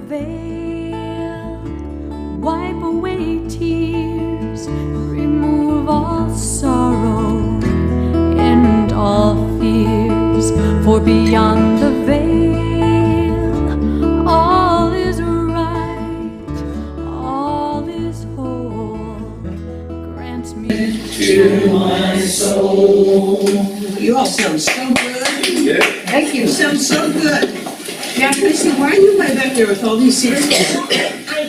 veil, wipe away tears, remove all sorrow and all fears, for beyond the veil all is right, all is whole. Grant me To my soul. You all sound so good. Yeah. Thank you, sound so good. Now, Tracy, why are you way back there with all these CDs? I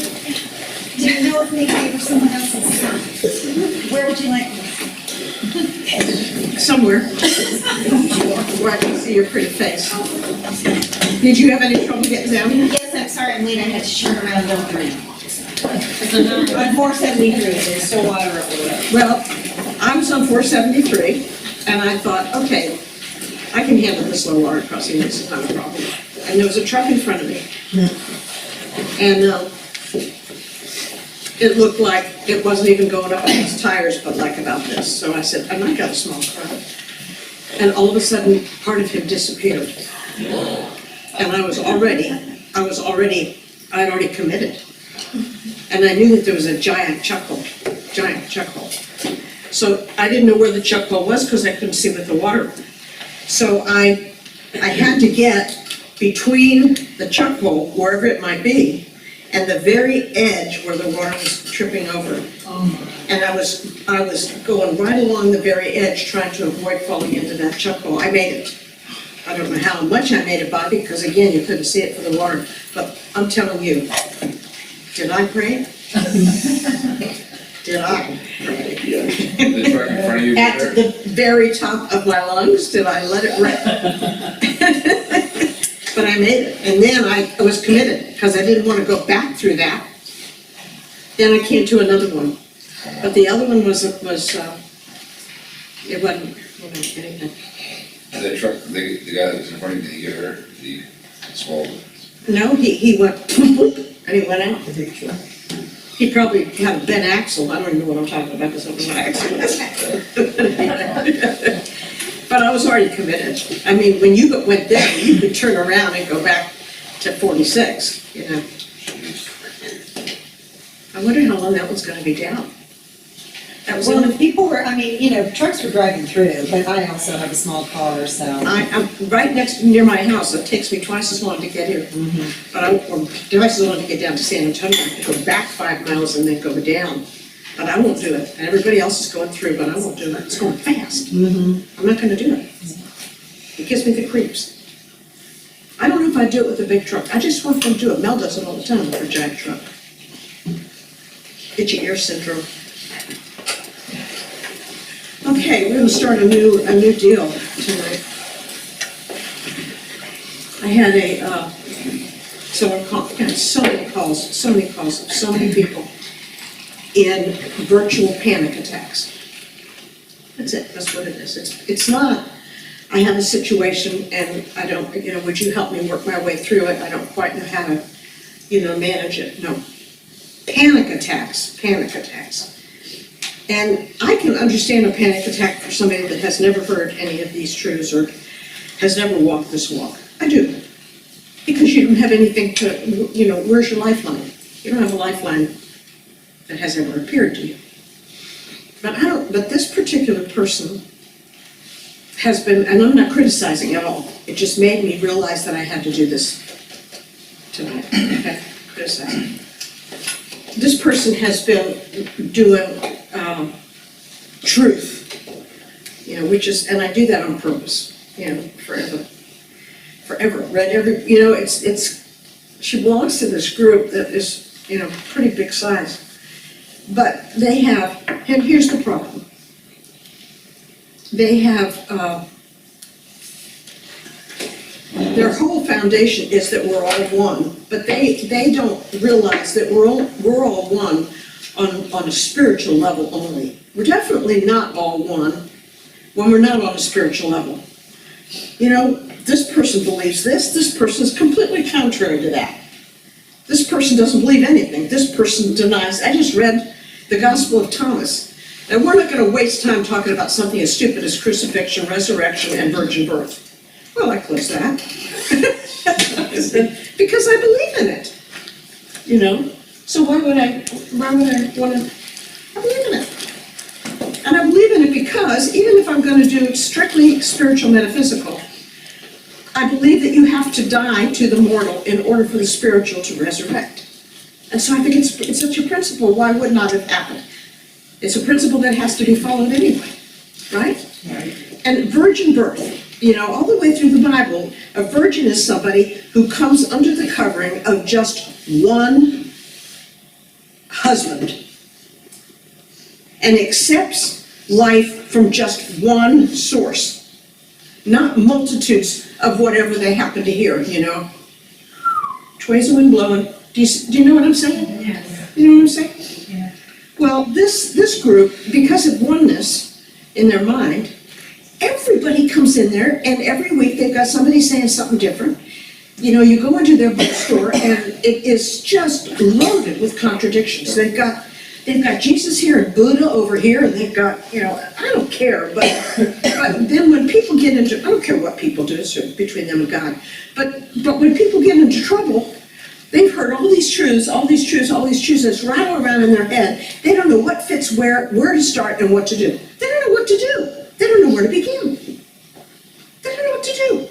didn't know if maybe they were someone else's. Where would you like this? Somewhere. Where I can see your pretty face. Did you have any trouble getting down here? Yes, I'm sorry, I'm late, I had to turn around and go green. On 473, there's still water over there. Well, I was on 473, and I thought, okay, I can handle this low water crossing, this is not a problem. And there was a truck in front of me. And it looked like it wasn't even going up on its tires, but like about this. So I said, I might got a small car. And all of a sudden, part of him disappeared. And I had already committed. And I knew that there was a giant chuck hole. So I didn't know where the chuck hole was because I couldn't see with the water. So I had to get between the chuck hole, wherever it might be, and the very edge where the water was tripping over. And I was going right along the very edge trying to avoid falling into that chuck hole. I made it. I don't know how much I made it, Bobby, because again, you couldn't see it for the water. But I'm telling you, did I pray? Did I pray? Yeah. The truck in front of you At there? the very top of my lungs, did I let it rip? But I made it, and then I was committed, because I didn't want to go back through that. Then I came to another one, but the other one it wasn't, anything. The truck, the guy that was in front of you, he hurt, he swallowed it. No, he went, and he went out. He probably had a bent axle, I don't even know what I'm talking about, because I don't know what axle is. But I was already committed. I mean, when you went there, you could turn around and go back to 46, you know. I wonder how long that one's gonna be down. That was Well, in the people were, I mean, you know, trucks were driving through, but I also have a small car, so. I'm right near my house. It takes me twice as long to get here. But or twice as long to get down to San Antonio. I have to go back 5 miles and then go down. But I won't do it. And everybody else is going through, but I won't do it. It's going fast. I'm not gonna do it. It gives me the creeps. I don't know if I'd do it with a big truck. I just want them to do it. Mel does it all the time with her giant truck. Itchy ear syndrome. Okay, we're gonna start a new deal tonight. I had someone call, got so many calls of so many people in virtual panic attacks. That's it, that's what it is. It's not, I have a situation and I don't, would you help me work my way through it? I don't quite know how to, manage it. No. Panic attacks. And I can understand a panic attack for somebody that has never heard any of these truths or has never walked this walk. I do. Because you don't have anything to, where's your lifeline? You don't have a lifeline that has ever appeared to you. But this particular person has been, and I'm not criticizing at all, it just made me realize that I had to do this tonight. Okay, criticizing. This person has been doing truth, which is, and I do that on purpose, forever. Read every, she belongs to this group that is, pretty big size. But they have, and here's the problem. They have, their whole foundation is that we're all one, but they don't realize that we're all one on a spiritual level only. We're definitely not all one when we're not on a spiritual level. This person believes this person is completely contrary to that. This person doesn't believe anything. This person denies. I just read the Gospel of Thomas. And we're not going to waste time talking about something as stupid as crucifixion, resurrection, and virgin birth. Well, I close that. Because I believe in it. you know? So why would I wanna, I believe in it. And I believe in it because even if I'm gonna do strictly spiritual metaphysical, I believe that you have to die to the mortal in order for the spiritual to resurrect. And so I think it's such a principle, why would not have happened? It's a principle that has to be followed anyway, right? And virgin birth, you know, all the way through the Bible, a virgin is somebody who comes under the covering of just one husband and accepts life from just one source, not multitudes of whatever they happen to hear, you know? Ways the wind blowing. Do you know what I'm saying? Yes. You know what I'm saying? Yeah. Well, this group, because of oneness in their mind, everybody comes in there, and every week they've got somebody saying something different. You know, you go into their bookstore, and it is just loaded with contradictions. They've got Jesus here and Buddha over here, and they've got, you know, I don't care, but then when people get into, I don't care what people do, it's between them and God, but when people get into trouble, they've heard all these truths, that's rattling around in their head. They don't know what fits where to start and what to do. They don't know what to do. They don't know where to begin. They don't know what to do.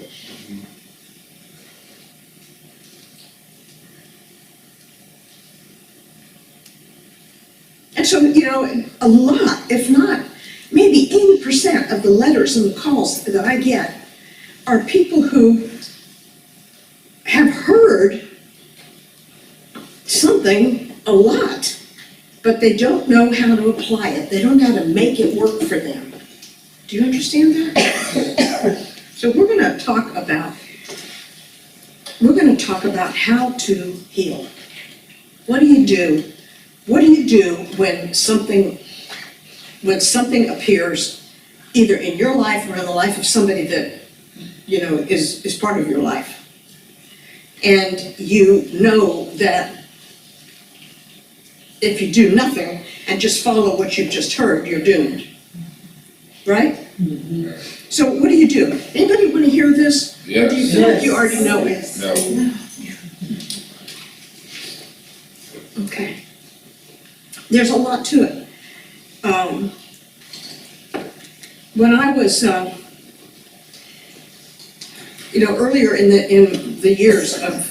And so, you know, a lot, if not, maybe 80% of the letters and the calls that I get are people who have heard something a lot, but they don't know how to apply it. They don't know how to make it work for them. Do you understand that? So we're going to talk about how to heal. What do you do? What do you do when something appears either in your life or in the life of somebody that, you know, is part of your life? And you know that if you do nothing and just follow what you've just heard, you're doomed. Right? Mm-hmm. So what do you do? Anybody want to hear this? Yes. Or do you feel like you already know it? No. Okay. There's a lot to it. When I was, you know, earlier in the years of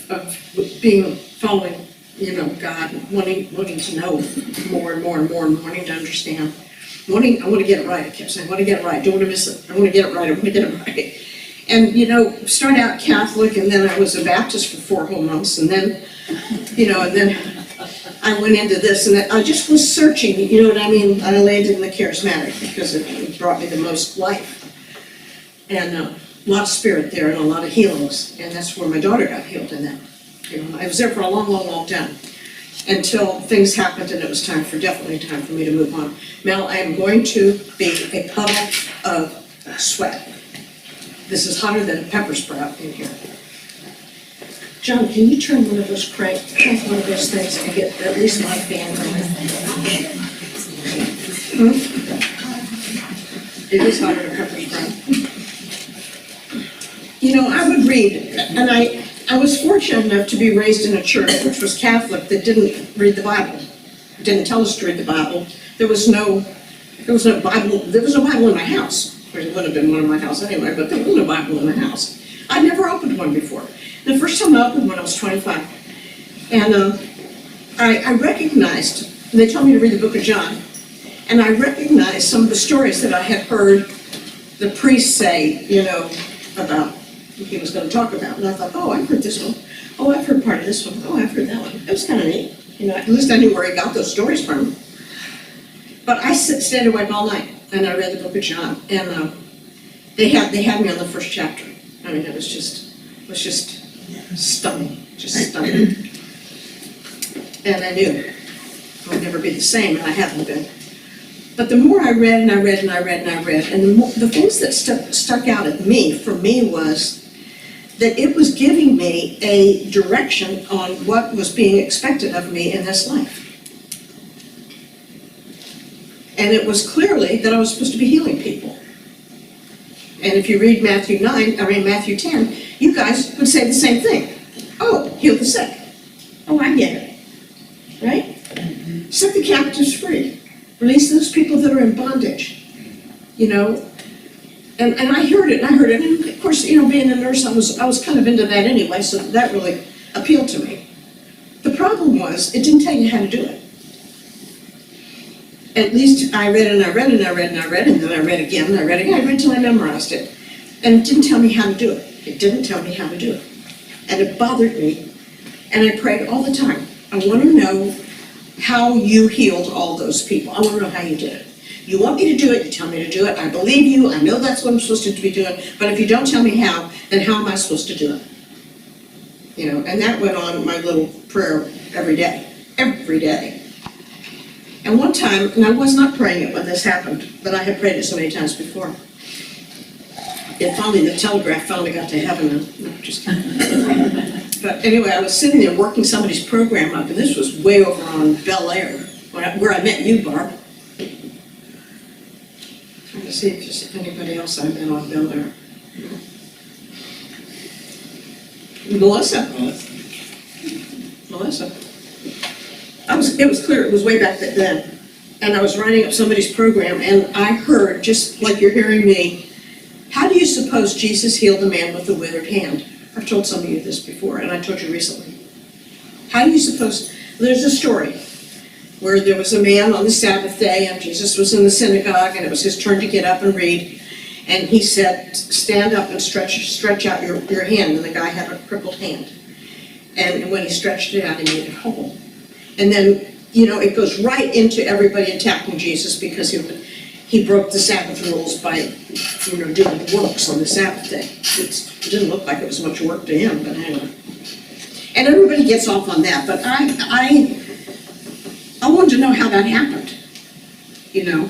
following, you know, God, wanting to know more and more and more, and wanting to understand, I want to get it right. I kept saying, I want to get it right. Don't want to miss it. I want to get it right. I want to get it right. And, you know, started out Catholic, and then I was a Baptist for 4 whole months, and then, you know, and then I went into this, and I just was searching, you know what I mean? I landed in the charismatic because it brought me the most life. And a lot of spirit there and a lot of healings. And that's where my daughter got healed in that. You know, I was there for a long, long, long time until things happened and it was definitely time for me to move on. Mel, I am going to be a puddle of sweat. This is hotter than a pepper sprout in here. John, can you turn one of those crank one of those things and get at least my fan going? It is hotter than a pepper sprout. You know, I would read, and I was fortunate enough to be raised in a church which was Catholic that didn't read the Bible, didn't tell us to read the Bible. There was no Bible. There was no Bible in my house. There would have been one in my house anyway, but there was no Bible in my house. I'd never opened one before. The first time I opened one, I was 25. And I recognized, and they told me to read the book of John, and I recognized some of the stories that I had heard the priest say, you know, about what he was going to talk about. And I thought, oh, I've heard this one. Oh, I've heard part of this one. Oh, I've heard that one. It was kind of neat. You know, at least I knew where he got those stories from. But I stayed awake all night, and I read the book of John. And they had me on the first chapter. I mean, it was just stunning, just stunning. And I knew I would never be the same, and I haven't been. But the more I read and I read and I read and I read, and the things that stuck out at me, for me, was that it was giving me a direction on what was being expected of me in this life. And it was clearly that I was supposed to be healing people. And if you read Matthew 10, you guys would say the same thing. Oh, heal the sick. Oh, I get it. Set the captives free. Release those people that are in bondage, you know? And I heard it, and of course, you know, being a nurse, I was kind of into that anyway, so that really appealed to me. The problem was, it didn't tell you how to do it. At least I read and I read and I read and I read, and then I read again and I read again. I read till I memorized it. And it didn't tell me how to do it. It didn't tell me how to do it. And it bothered me. And I prayed all the time. I want to know how you healed all those people. I want to know how you did it. You want me to do it, you tell me to do it. I believe you. I know that's what I'm supposed to be doing. But if you don't tell me how, then how am I supposed to do it? You know, and that went on my little prayer every day. Every day. And one time, and I was not praying it when this happened, but I had prayed it so many times before. The telegraph finally got to heaven. No, just kidding. But anyway, I was sitting there working somebody's program up, and this was way over on Bel Air, where I met you, Barb. Trying to see if there's anybody else I met on Bel Air. Melissa. It was clear, it was way back then. And I was writing up somebody's program, and I heard, just like you're hearing me, how do you suppose Jesus healed the man with the withered hand? I've told some of you this before, and I told you recently. How do you suppose, there's a story where there was a man on the Sabbath day, and Jesus was in the synagogue, and it was his turn to get up and read. And he said, stand up and stretch out your hand, and the guy had a crippled hand. And when he stretched it out, he made it whole. And then, you know, it goes right into everybody attacking Jesus because he broke the Sabbath rules by, you know, doing works on the Sabbath day. It didn't look like it was much work to him, but anyway. And everybody gets off on that, but I wanted to know how that happened. You know,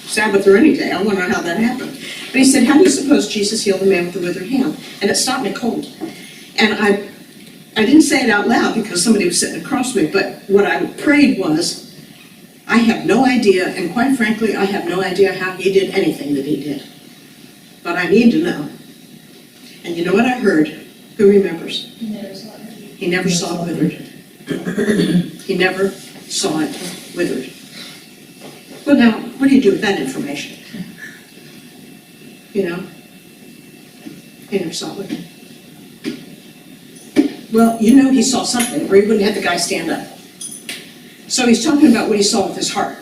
Sabbath or any day, I want to know how that happened. But he said, how do you suppose Jesus healed the man with the withered hand? And it stopped me cold. And I didn't say it out loud because somebody was sitting across me, but what I prayed was, I have no idea, and quite frankly, I have no idea how he did anything that he did. But I need to know. And you know what I heard? Who remembers? He never saw it withered. He never saw it withered. Well now, what do you do with that information? You know? He never saw it withered. Well, you know he saw something, or he wouldn't have the guy stand up. So he's talking about what he saw with his heart,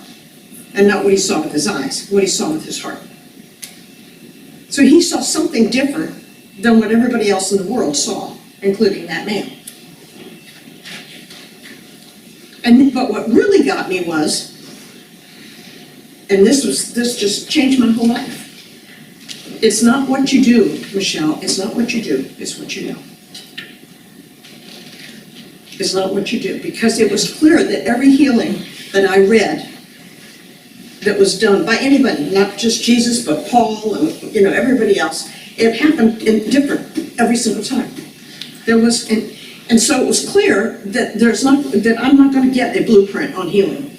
and not what he saw with his eyes, what he saw with his heart. So he saw something different than what everybody else in the world saw, including that man. But what really got me was, and this just changed my whole life. It's not what you do, Michelle, it's not what you do, it's what you know. It's not what you do, because it was clear that every healing that I read that was done by anybody, not just Jesus, but Paul and, you know, everybody else, it happened in different every single time. There was, and so it was clear that I'm not going to get a blueprint on healing.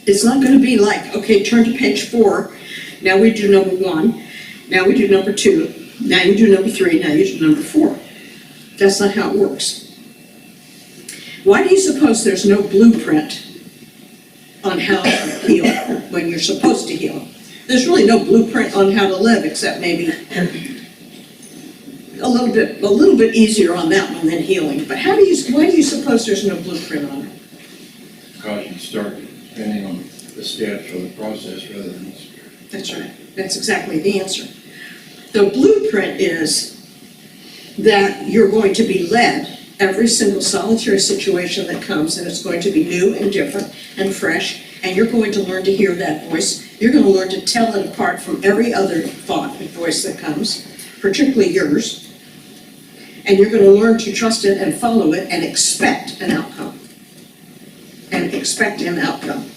It's not going to be like, okay, turn to page 4, now we do number 1, now we do number 2, now you do number 3, now you do number 4. That's not how it works. Why do you suppose there's no blueprint on how to heal when you're supposed to heal? There's really no blueprint on how to live, except maybe a little bit easier on that one than healing. But why do you suppose there's no blueprint on it? Because you start depending on the steps or the process rather than the spirit. That's right. That's exactly the answer. The blueprint is that you're going to be led every single solitary situation that comes, and it's going to be new and different and fresh, and you're going to learn to hear that voice. You're going to learn to tell it apart from every other thought and voice that comes, particularly yours, and you're going to learn to trust it and follow it and expect an outcome. And expect an outcome.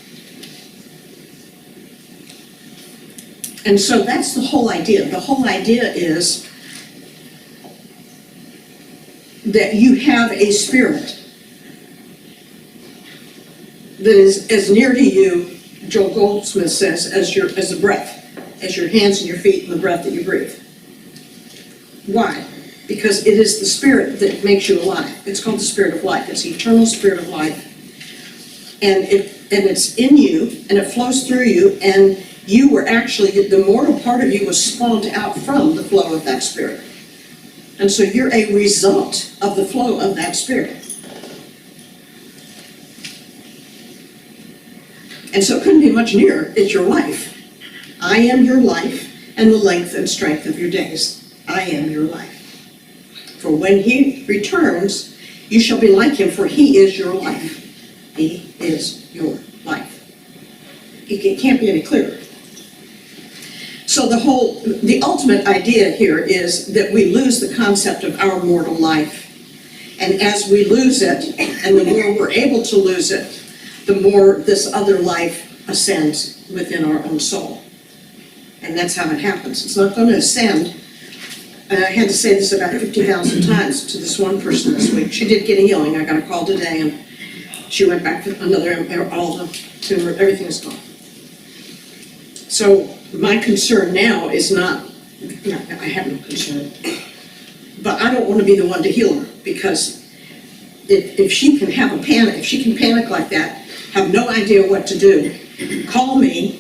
And so that's the whole idea. The whole idea is that you have a spirit that is as near to you, Joel Goldsmith says, as the breath, as your hands and your feet and the breath that you breathe. Why? Because it is the spirit that makes you alive. It's called the spirit of life. It's the eternal spirit of life and it's in you, and it flows through you, and you were actually, the mortal part of you was spawned out from the flow of that spirit. And so you're a result of the flow of that spirit. And so it couldn't be much nearer, it's your life. I am your life and the length and strength of your days. I am your life. For when he returns, you shall be like him, for he is your life. He is your life. It can't be any clearer. So the ultimate idea here is that we lose the concept of our mortal life. And as we lose it, and the more we're able to lose it, the more this other life ascends within our own soul. And that's how it happens. It's not going to ascend. And I had to say this about 50,000 times to this one person this week. She did get a healing. I got a call today, and she went back to all the tumor, everything is gone. So my concern now is not, I have no concern, but I don't want to be the one to heal her, because if she can have a panic, if she can panic like that, have no idea what to do, call me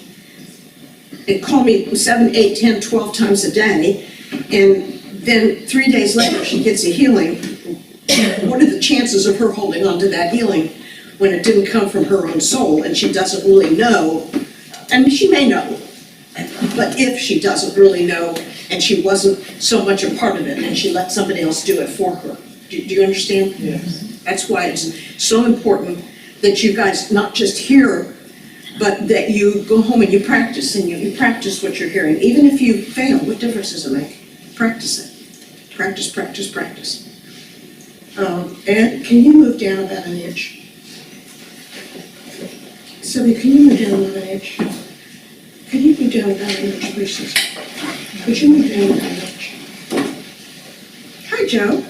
7, 8, 10, 12 times a day, and then 3 days later she gets a healing. What are the chances of her holding on to that healing when it didn't come from her own soul and she doesn't really know? And she may know, but if she doesn't really know and she wasn't so much a part of it and she let somebody else do it for her. Do you understand? Yes. That's why it's so important that you guys not just hear, but that you go home and you practice, and you practice what you're hearing. Even if you fail, what difference does it make? Practice it. Practice, practice, practice. And can you move down about an inch? Sylvia, can you move down about an inch? Can you move down about an inch, please? Could you move down about an inch? Hi, Joe.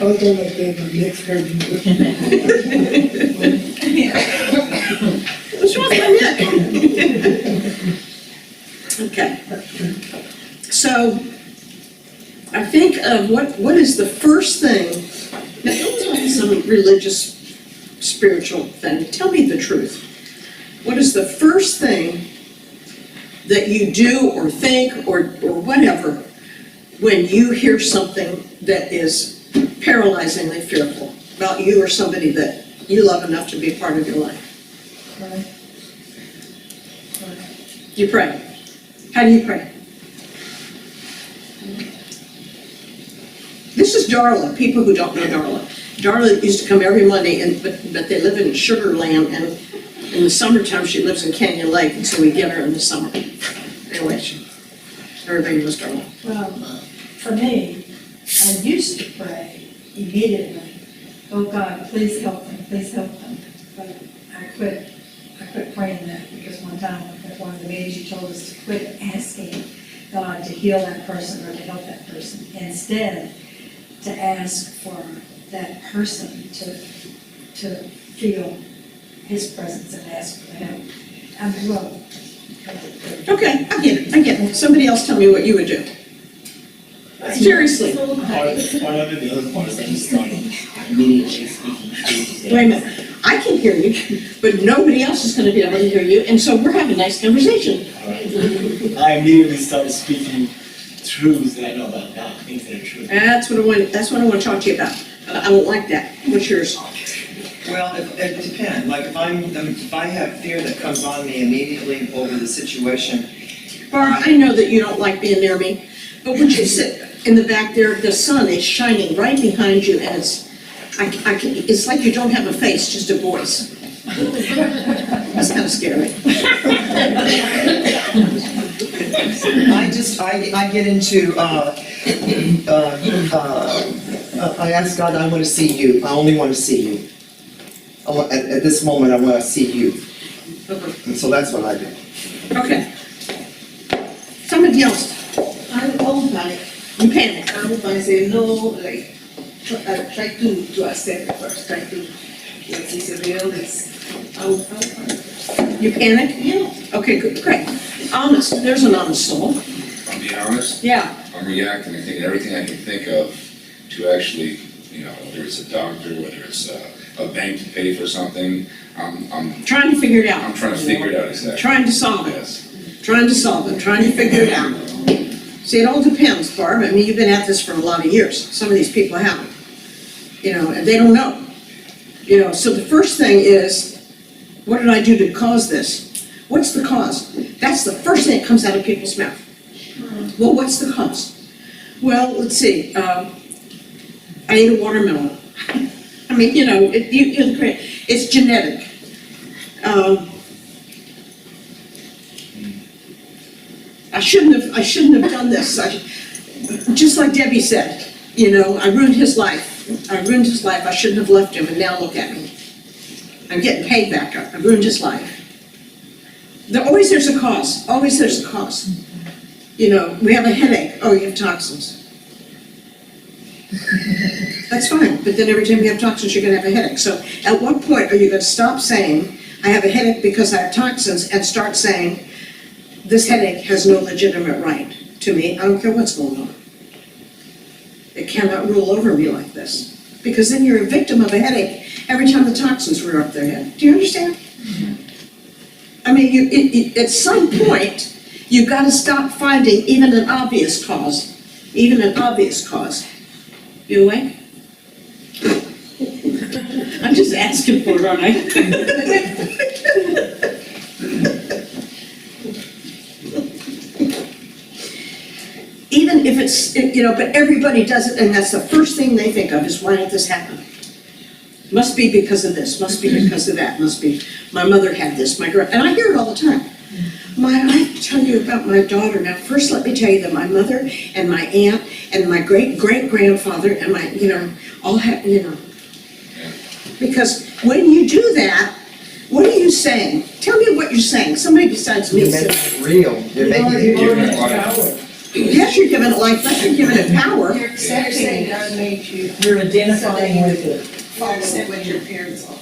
I was going like that, my next curtain. What's wrong with my neck? Okay. So, I think of what is the first thing, now don't tell me some religious, spiritual thing, tell me the truth. What is the first thing that you do or think or whatever when you hear something that is paralyzingly fearful about you or somebody that you love enough to be a part of your life? You pray. How do you pray? This is Darla, people who don't know Darla. Darla used to come every Monday, but they live in Sugar Land, and in the summertime she lives in Canyon Lake, and so we get her in the summer. Anyway, everybody knows Darla. Well, for me, I used to pray immediately, oh God, please help them, please help them. But I quit praying that, because one time at one of the meetings you told us to quit asking God to heal that person or to help that person. Instead, to ask for that person to feel his presence and ask for help. I mean, well. Okay, I get it. Somebody else tell me what you would do. Seriously. Part of the other part is starting immediately speaking truth. Wait a minute. I can hear you, but nobody else is going to be able to hear you, and so we're having a nice conversation. I immediately started speaking truths that I know about God, things that are true. That's what I want to talk to you about. I don't like that. What's yours? Well, it depends. Like if I have fear that comes on me immediately over the situation. Barb, I know that you don't like being near me, but would you sit in the back there? The sun is shining right behind you, and it's like you don't have a face, just a voice. That's kind of scary. I get into, I ask God, I want to see you. I only want to see you. At this moment, I want to see you. And so that's what I do. Okay. Somebody else. I don't panic. You panic. I say no, like, I try to accept it first, try to, yes, it's real, I'll panic. You panic? Yeah. Okay, good, great. Honest, there's an honest soul. If I'm being honest, Yeah. I'm reacting and thinking everything I can think of to actually, whether it's a doctor, whether it's a bank to pay for something, I'm Trying to figure it out. trying to figure it out exactly. Trying to solve it, Yes. trying to solve it, trying to figure it out. See, it all depends, Barb. I mean, you've been at this for a lot of years. Some of these people haven't. And they don't know. So the first thing is, what did I do to cause this? What's the cause? That's the first thing that comes out of people's mouth. Well, what's the cause? Well, let's see. I ate a watermelon. I mean, it's genetic. I shouldn't have done this. Just like Debbie said, I ruined his life. I shouldn't have left him, and now look at me. I'm getting paid back up. I ruined his life. There's a cause. Always there's a cause. We have a headache. Oh, you have toxins. That's fine, but then every time you have toxins, you're gonna have a headache. So at what point are you gonna stop saying, I have a headache because I have toxins, and start saying, this headache has no legitimate right to me. I don't care what's going on. It cannot rule over me like this. Because then you're a victim of a headache every time the toxins rear up their head. Do you understand? I mean, at some point, you've got to stop finding even an obvious cause. Even an obvious cause. You awake? I'm just asking for it, aren't I? Even if it's, but everybody does it, and that's the first thing they think of is, why did this happen? Must be because of this, must be because of that, must be, my mother had this, and I hear it all the time. I tell you about my daughter. Now, first let me tell you that my mother and my aunt and my great-great-grandfather and my, all have, Because when you do that, what are you saying? Tell me what you're saying. Somebody besides me You're said. making it real, you're making it Giving real. it life. Yes, you're giving it life, but you're giving it power. You're saying God made you. You're identifying with it. Follow what your parents are.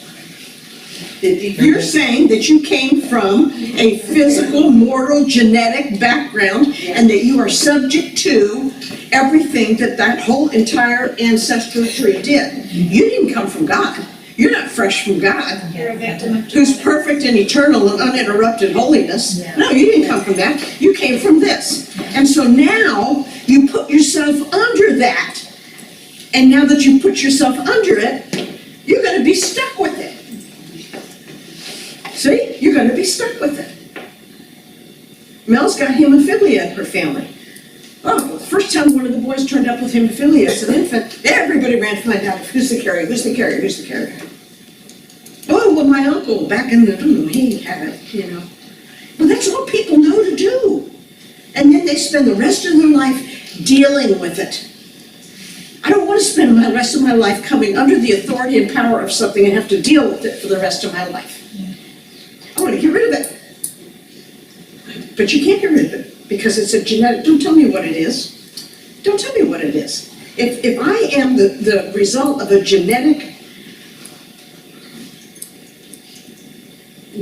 You're saying that you came from a physical, mortal, genetic background, and that you are subject to everything that whole entire ancestral tree did. You didn't come from God. You're not fresh from God, You're a victim of who's perfect and eternal and uninterrupted holiness. No, you didn't come from that. You came from this. And so now you put yourself under that. And now that you put yourself under it, you're going to be stuck with it. See? You're going to be stuck with it. Mel's got hemophilia in her family. Oh, the first time one of the boys turned up with hemophilia as an infant, everybody ran to find out who's the carrier, who's the carrier, who's the carrier. Oh, well, my uncle back in the, he had it, Well, that's all people know to do. And then they spend the rest of their life dealing with it. I don't want to spend the rest of my life coming under the authority and power of something and have to deal with it for the rest of my life. I want to get rid of it. But you can't get rid of it because it's a genetic, don't tell me what it is. Don't tell me what it is. If I am the result of a genetic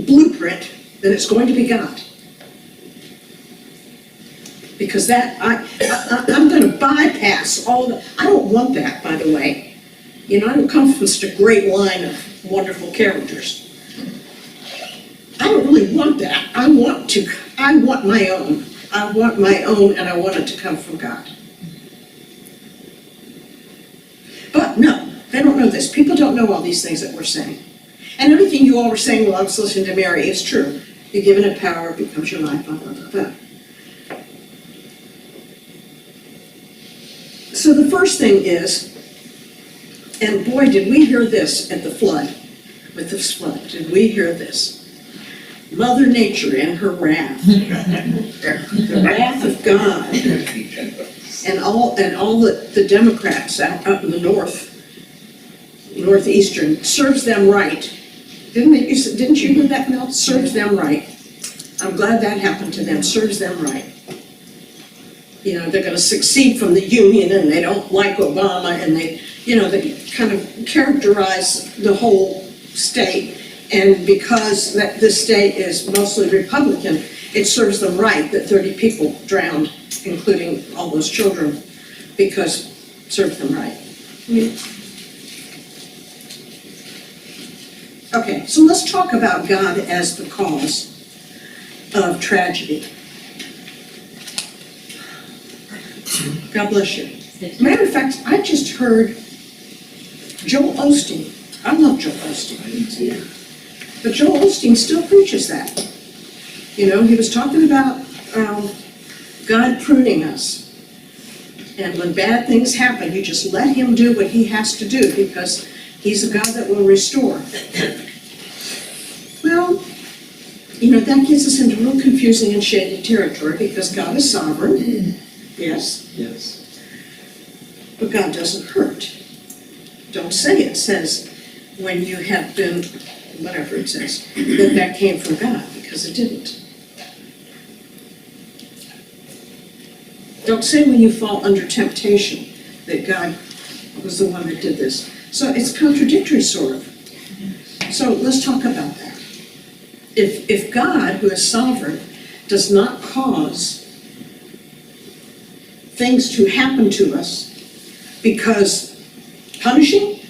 blueprint, then it's going to be God. Because I'm going to bypass all the, I don't want that, by the way. I don't come from such a great line of wonderful characters. I don't really want that. I want my own. I want my own, and I want it to come from God. But no, they don't know this. People don't know all these things that we're saying. And everything you all were saying while I was listening to Mary is true. You're given it power, it becomes your life, blah, blah, blah, blah. So the first thing is, and boy, did we hear this at the flood, with this flood, did we hear this? Mother Nature and her wrath. The wrath of God. And all the Democrats out in the northeastern, serves them right. Didn't you hear that, Mel? Serves them right. I'm glad that happened to them, serves them right. They're gonna succeed from the Union and they don't like Obama and they kind of characterize the whole state. And because this state is mostly Republican, it serves them right that 30 people drowned, including all those children, because it serves them right. Okay, so let's talk about God as the cause of tragedy. God bless you. Matter of fact, I just heard Joel Osteen. I love Joel Osteen. But Joel Osteen still preaches that. You know, he was talking about God pruning us. And when bad things happen, you just let him do what he has to do because he's a God that will restore. Well, you know, that gets us into real confusing and shady territory because God is sovereign. Yes. Yes. But God doesn't hurt. Don't say it says when you have been, whatever it says, that came from God, because it didn't. Don't say when you fall under temptation that God was the one that did this. So it's contradictory, sort of. So let's talk about that. If God, who is sovereign, does not cause things to happen to us because punishing,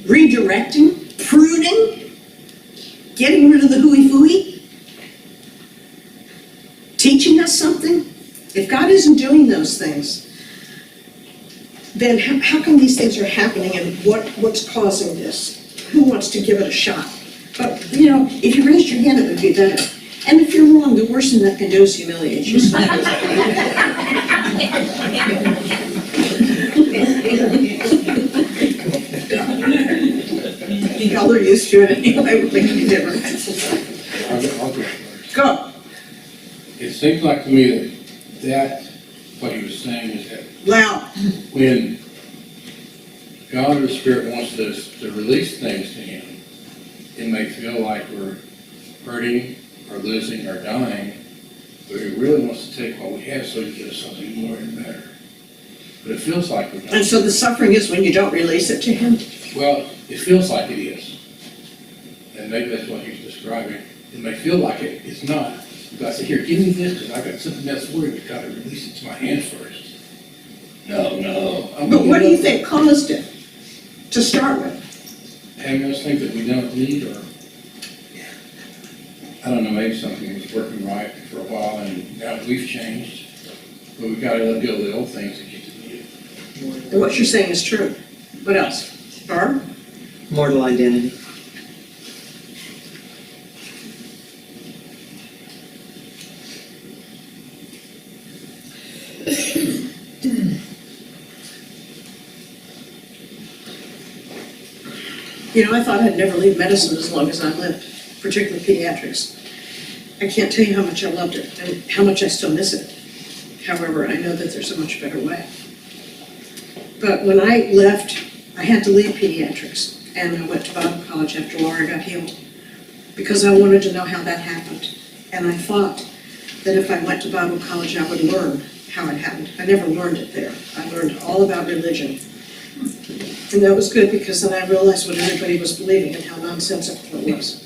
redirecting, pruning, getting rid of the hooey-fooey, teaching us something, if God isn't doing those things, then how come these things are happening and what's causing this? Who wants to give it a shot? But, you know, if you raised your hand, it would be better. And if you're wrong, the worst thing that can do is humiliate you. Y'all are used to it anyway, it would make any difference. I'll go. Go. It seems like to me that what he was saying is that Loud. when God or the Spirit wants us to release things to him, it may feel like we're hurting or losing or dying, but he really wants to take what we have so he can give us something more and better. But it feels like we're not. And so the suffering is when you don't release it to him? Well, it feels like it is. And maybe that's what he's describing. It may feel like it's not. But I say, here, give me this, because I got something that's for you, but gotta release it to my hand first. No. But what do you think caused it to start with? Having those things that we don't need, or, I don't know, maybe something was working right for a while, and now we've changed. But we've gotta let go of the old things and get to the new. And what you're saying is true. What else? Barb? Mortal identity. You know, I thought I'd never leave medicine as long as I lived, particularly pediatrics. I can't tell you how much I loved it and how much I still miss it. However, I know that there's a much better way. But when I left, I had to leave pediatrics, and I went to Bible college after Laura got healed because I wanted to know how that happened. And I thought that if I went to Bible college, I would learn how it happened. I never learned it there. I learned all about religion. And that was good because then I realized what everybody was believing and how nonsensical it was.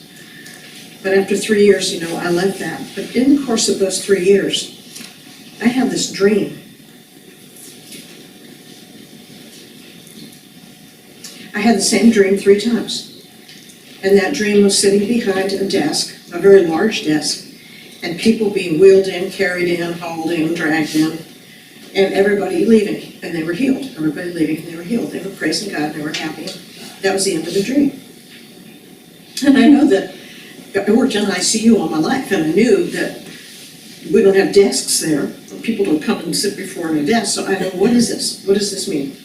But after 3 years, you know, I left that. But in the course of those 3 years, I had this dream. I had the same dream 3 times. And that dream was sitting behind a desk, a very large desk, and people being wheeled in, carried in, hauled in, dragged in, and everybody leaving, and they were healed. Everybody leaving, and they were healed. They were praising God, and they were happy. That was the end of the dream. And I know that I worked in ICU all my life, and I knew that we don't have desks there. People don't come and sit before a desk, so I know, what is this? What does this mean?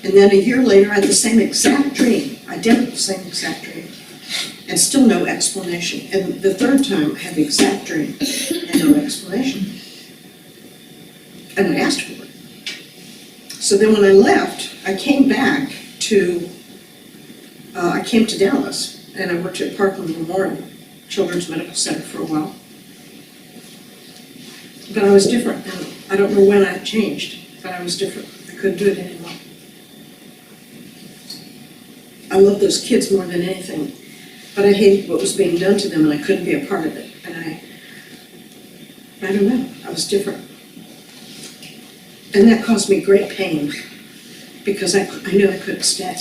And then a year later, I had the same exact dream, identical same exact dream, and still no explanation. And the third time, I had the exact dream and no explanation. And I asked for it. So then when I left, I came back to, I came to Dallas, and I worked at Parkland Memorial Children's Medical Center for a while. But I was different, and I don't know when I changed, but I was different. I couldn't do it anymore. I loved those kids more than anything, but I hated what was being done to them, and I couldn't be a part of it. And I don't know, I was different. And that caused me great pain, because I knew I couldn't stay.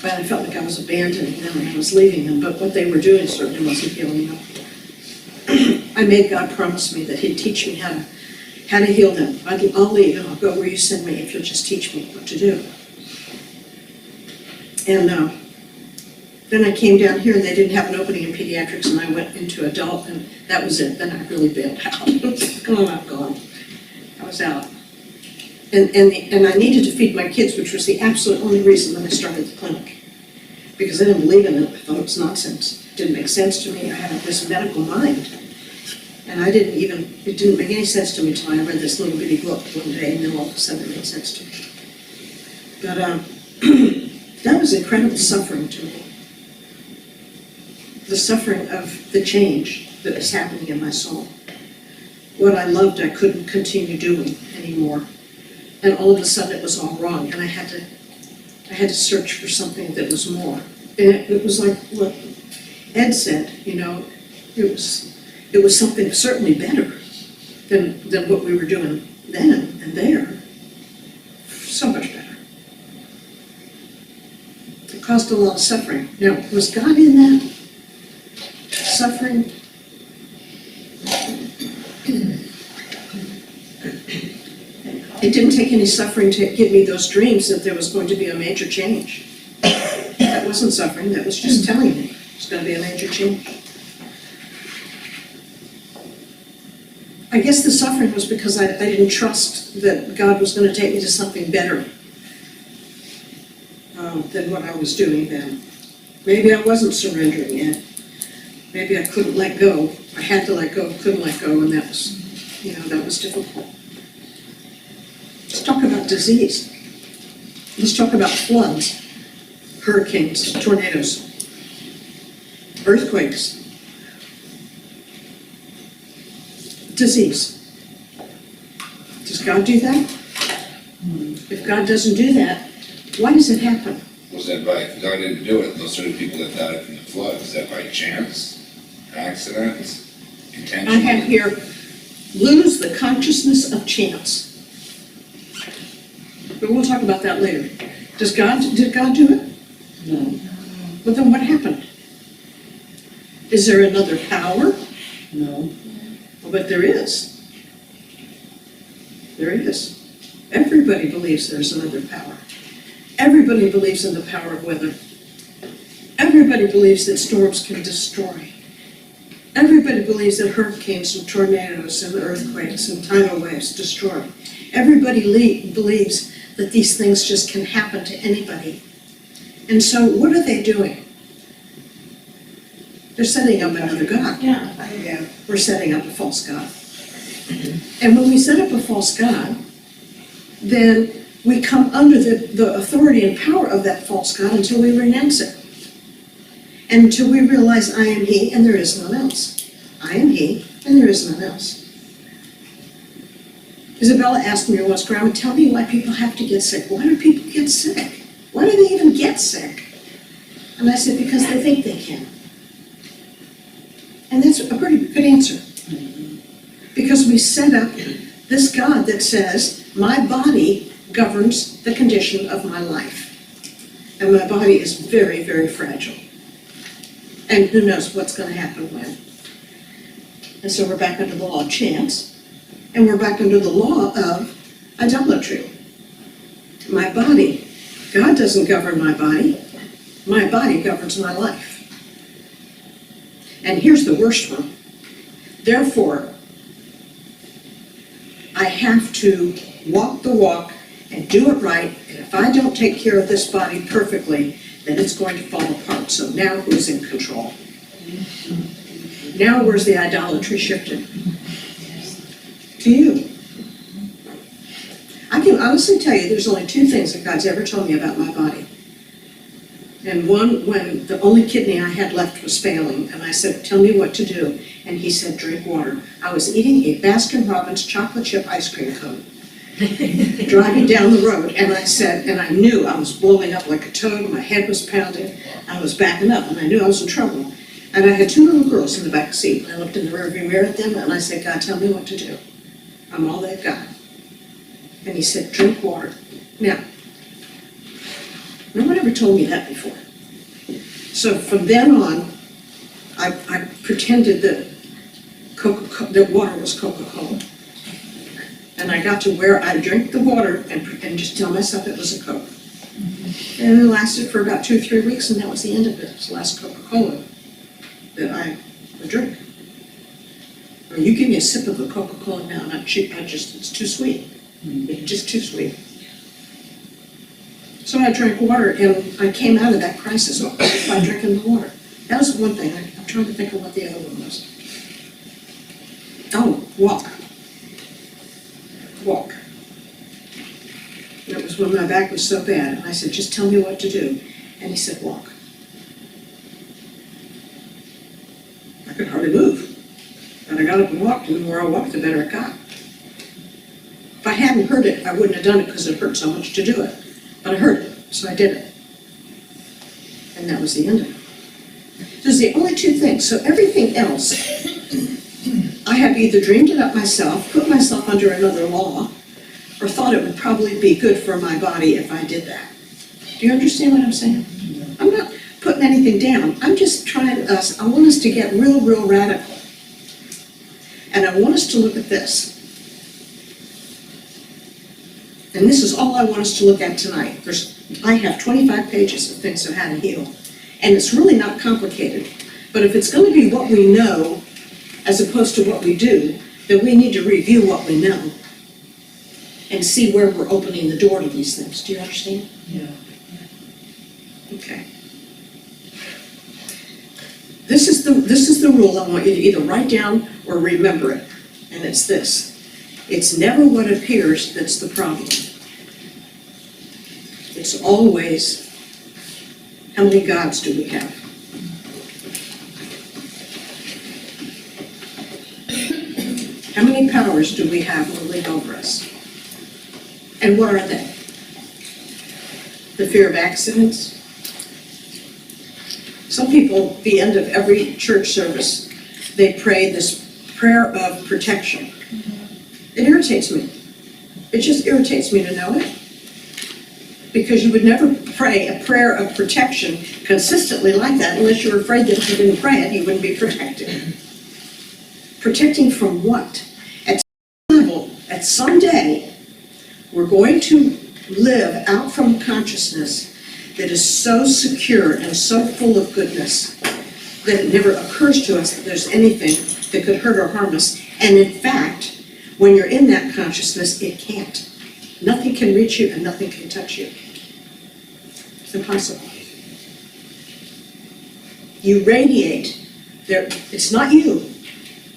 But I felt like I was abandoning them and I was leaving them, but what they were doing certainly wasn't healing them. I made God promise me that he'd teach me how to heal them. I'll leave and I'll go where you send me if you'll just teach me what to do. And then I came down here and they didn't have an opening in pediatrics and I went into adult and that was it. Then I really bailed out. Oh, I'm gone. I was out. And I needed to feed my kids, which was the absolute only reason that I started the clinic. Because I didn't believe in it. I thought it was nonsense. It didn't make sense to me. I had this medical mind. And it didn't make any sense to me until I read this little bitty book one day and then all of a sudden it made sense to me. But that was incredible suffering to me. The suffering of the change that was happening in my soul. What I loved I couldn't continue doing anymore. And all of a sudden it was all wrong and I had to search for something that was more. And it was like what Ed said, it was something certainly better than what we were doing then and there. So much better. It caused a lot of suffering. Now, was God in that suffering? It didn't take any suffering to give me those dreams that there was going to be a major change. That wasn't suffering, that was just telling me it's going to be a major change. I guess the suffering was because I didn't trust that God was going to take me to something better than what I was doing then. Maybe I wasn't surrendering yet. Maybe I couldn't let go. I had to let go, couldn't let go, and that was difficult. Let's talk about disease. Let's talk about floods, hurricanes, tornadoes, earthquakes, disease. Does God do that? If God doesn't do that, why does it happen? Was that if God didn't do it, those 30 people that died from the flood, is that by chance, accident, intentional? I have here, lose the consciousness of chance. But we'll talk about that later. Did God do it? No. Well, then what happened? Is there another power? No. Well, but there is. There is. Everybody believes there's another power. Everybody believes in the power of weather. Everybody believes that storms can destroy. Everybody believes that hurricanes and tornadoes and earthquakes and tidal waves destroy. Everybody believes that these things just can happen to anybody. And so what are they doing? They're setting up another God. Yeah. We're setting up a false God. And when we set up a false God, then we come under the authority and power of that false God until we renounce it. And until we realize I am He and there is none else. I am He and there is none else. Isabella asked me once, Grandma, tell me why people have to get sick. Why do people get sick? Why do they even get sick? And I said, because they think they can. And that's a pretty good answer. Because we set up this God that says, my body governs the condition of my life. And my body is very, very fragile. And who knows what's going to happen when. And so we're back under the law of chance. And we're back under the law of idolatry. My body. God doesn't govern my body. My body governs my life. And here's the worst one. Therefore, I have to walk the walk and do it right. And if I don't take care of this body perfectly, then it's going to fall apart. So now who's in control? Now where's the idolatry shifted? To you. I can honestly tell you there's only two things that God's ever told me about my body. And one, when the only kidney I had left was failing, and I said, tell me what to do. And he said, drink water. I was eating a Baskin-Robbins chocolate chip ice cream cone, driving down the road, and I said, and I knew I was blowing up like a toad, my head was pounding, I was backing up, and I knew I was in trouble. And I had two little girls in the back seat, and I looked in the rearview mirror at them, and I said, God, tell me what to do. I'm all they've got. And he said, drink water. Now, no one ever told me that before. So from then on, I pretended that that water was Coca-Cola. And I got to where I drank the water and just tell myself it was a Coke. And it lasted for about 2 or 3 weeks, and that was the end of it. It was the last Coca-Cola that I would drink. I mean, you give me a sip of a Coca-Cola now, and it's too sweet. It's just too sweet. So I drank water, and I came out of that crisis by drinking the water. That was one thing. I'm trying to think of what the other one was. Oh, walk. Walk. And it was when my back was so bad, and I said, just tell me what to do. And he said, walk. I could hardly move. And I got up and walked, and the more I walked, the better it got. If I hadn't heard it, I wouldn't have done it because it hurt so much to do it. But I heard it, so I did it. And that was the end of it. Those are the only two things. So everything else, I have either dreamed it up myself, put myself under another law, or thought it would probably be good for my body if I did that. Do you understand what I'm saying? I'm not putting anything down. I'm just trying I want us to get real radical. And I want us to look at this. And this is all I want us to look at tonight. I have 25 pages of things on how to heal. And it's really not complicated. But if it's going to be what we know, as opposed to what we do, then we need to review what we know and see where we're opening the door to these things. Do you understand? Yeah. Okay. This is the rule I want you to either write down or remember it. And it's this. It's never what appears that's the problem. It's always, how many gods do we have? How many powers do we have ruling over us? And what are they? The fear of accidents? Some people, at the end of every church service, they pray this prayer of protection. It irritates me. It just irritates me to know it. Because you would never pray a prayer of protection consistently like that unless you were afraid that if you didn't pray it, you wouldn't be protected. Protecting from what? At some level, at some day, we're going to live out from consciousness that is so secure and so full of goodness that it never occurs to us that there's anything that could hurt or harm us. And in fact, when you're in that consciousness, it can't. Nothing can reach you and nothing can touch you. It's impossible. You radiate. It's not you,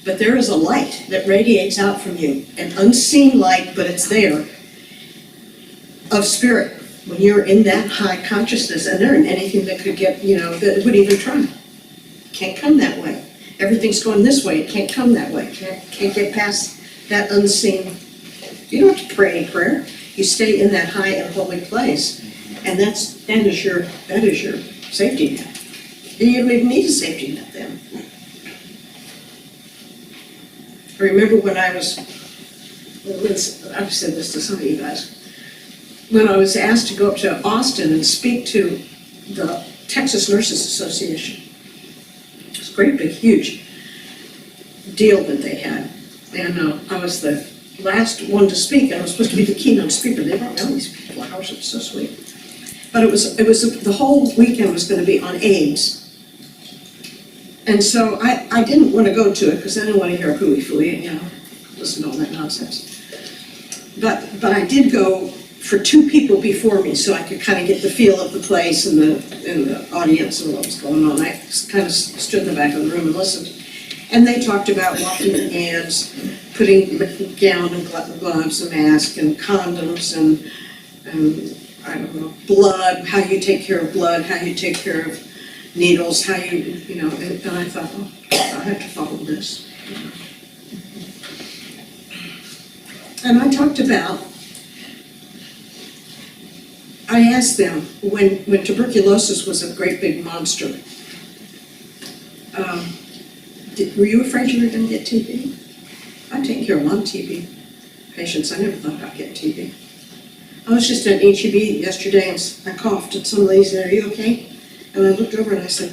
but there is a light that radiates out from you, an unseen light, but it's there, of spirit. When you're in that high consciousness, and there isn't anything that could get, that would even try. Can't come that way. Everything's going this way, it can't come that way. Can't get past that unseen. You don't have to pray any prayer. You stay in that high and holy place, and that is your safety net. You don't even need a safety net then. I remember when I've said this to some of you guys, when I was asked to go up to Austin and speak to the Texas Nurses Association. It was a great big huge deal that they had, and I was the last one to speak, and I was supposed to be the keynote speaker. They brought me all these people. I was so sweet. But it was the whole weekend was going to be on AIDS. And so I didn't want to go to it because I didn't want to hear hooey-fooey, listen to all that nonsense. But I did go for 2 people before me so I could kind of get the feel of the place and the audience and what was going on. I kind of stood in the back of the room and listened. And they talked about washing your hands, putting gown and gloves and mask and condoms and I don't know, blood, how you take care of blood, how you take care of needles, how and I thought, I have to follow this. And I talked about, I asked them, when tuberculosis was a great big monster, were you afraid you were going to get TB? I've taken care of a lot of TB patients. I never thought about getting TB. I was just at HEB yesterday and I coughed and some lady said, "Are you okay?" And I looked over and I said,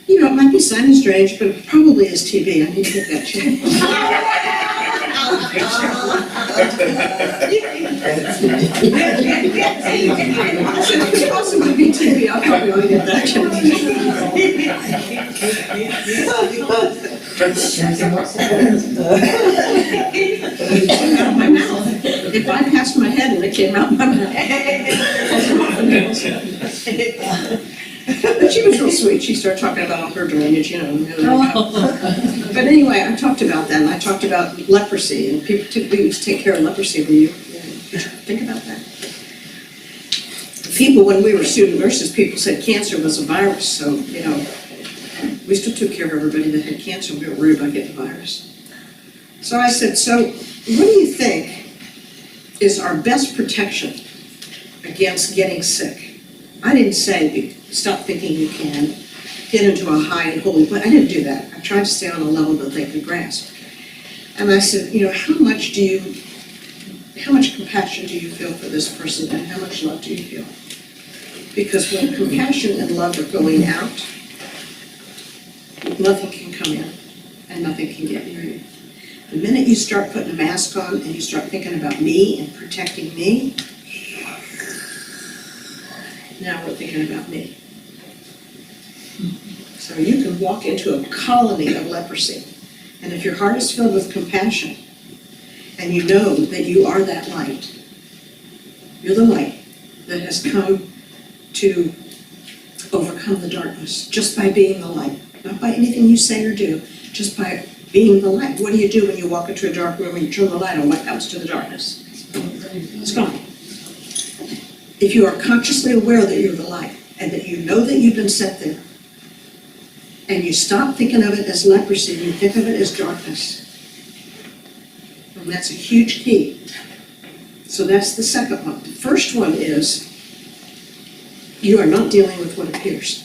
"You know, it might be sounding strange, but it probably is TB. I need to get that checked." I said, "If it's possible to be TB, I'll probably want to get that out of my mouth. It bypassed my head and it came out my mouth. But she was real sweet. She started talking about all her drainage, you know. But anyway, I talked about that, and I talked about leprosy, and people typically used to take care of leprosy when you think about that. People, when we were student nurses, people said cancer was a virus, so, you know, we still took care of everybody that had cancer. We weren't worried about getting the virus. So I said, so what do you think is our best protection against getting sick? I didn't say stop thinking you can, get into a high and holy place. I didn't do that. I tried to stay on a level that they could grasp. And I said, you know, how much compassion do you feel for this person, and how much love do you feel? Because when compassion and love are going out, nothing can come in and nothing can get near you. The minute you start putting a mask on and you start thinking about me and protecting me, now we're thinking about me. So you can walk into a colony of leprosy, and if your heart is filled with compassion, and you know that you are that light, you're the light that has come to overcome the darkness, just by being the light, not by anything you say or do, just by being the light. What do you do when you walk into a dark room and you turn the light on? What happens to the darkness? It's gone. If you are consciously aware that you're the light, and that you know that you've been set there, and you stop thinking of it as leprosy, you think of it as darkness. And that's a huge key. So that's the second one. The first one is, you are not dealing with what appears.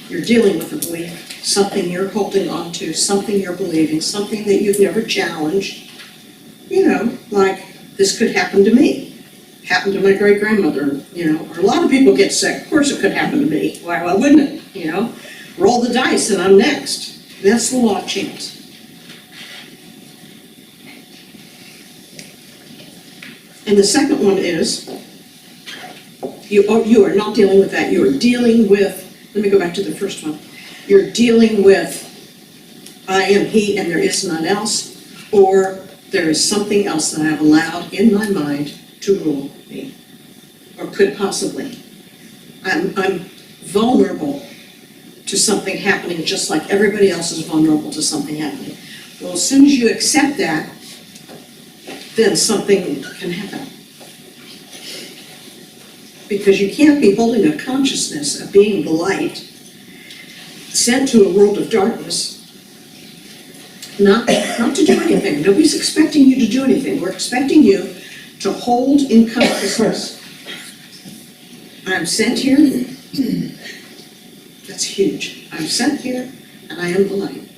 You're dealing with a belief, something you're holding on to, something you're believing, something that you've never challenged. You know, like, this could happen to me. Happened to my great-grandmother, you know, or a lot of people get sick. Of course it could happen to me. Why wouldn't it, you know? Roll the dice and I'm next. That's the law of chance. And the second one is, you are not dealing with that. You are dealing with, let me go back to the first one. You're dealing with, I am he and there is none else, or there is something else that I have allowed in my mind to rule me, or could possibly. I'm vulnerable to something happening just like everybody else is vulnerable to something happening. Well, as soon as you accept that, then something can happen. Because you can't be holding a consciousness of being the light, sent to a world of darkness, not to do anything. Nobody's expecting you to do anything. We're expecting you to hold in consciousness. I'm sent here. That's huge. I'm sent here, and I am the light.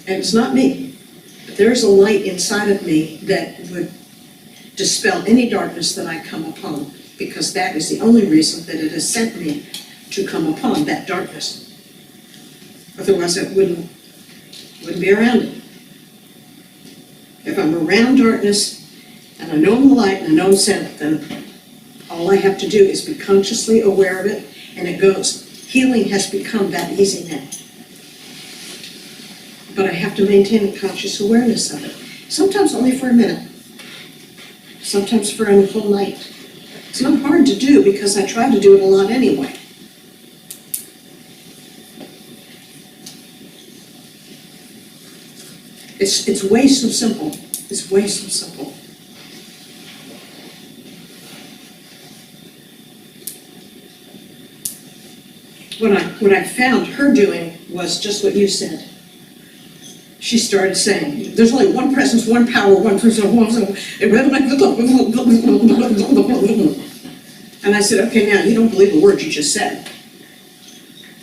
And it's not me, but there's a light inside of me that would dispel any darkness that I come upon, because that is the only reason that it has sent me to come upon that darkness. Otherwise, I wouldn't be around it. If I'm around darkness, and I know I'm the light, and I know I'm sent, then all I have to do is be consciously aware of it, and it goes. Healing has become that easy now. But I have to maintain a conscious awareness of it. Sometimes only for a minute. Sometimes for a whole night. It's not hard to do because I try to do it a lot anyway. It's way so simple. It's way so simple. What I found her doing was just what you said. She started saying, there's only one presence, one power, one person, one. And I said, okay, now you don't believe a word you just said.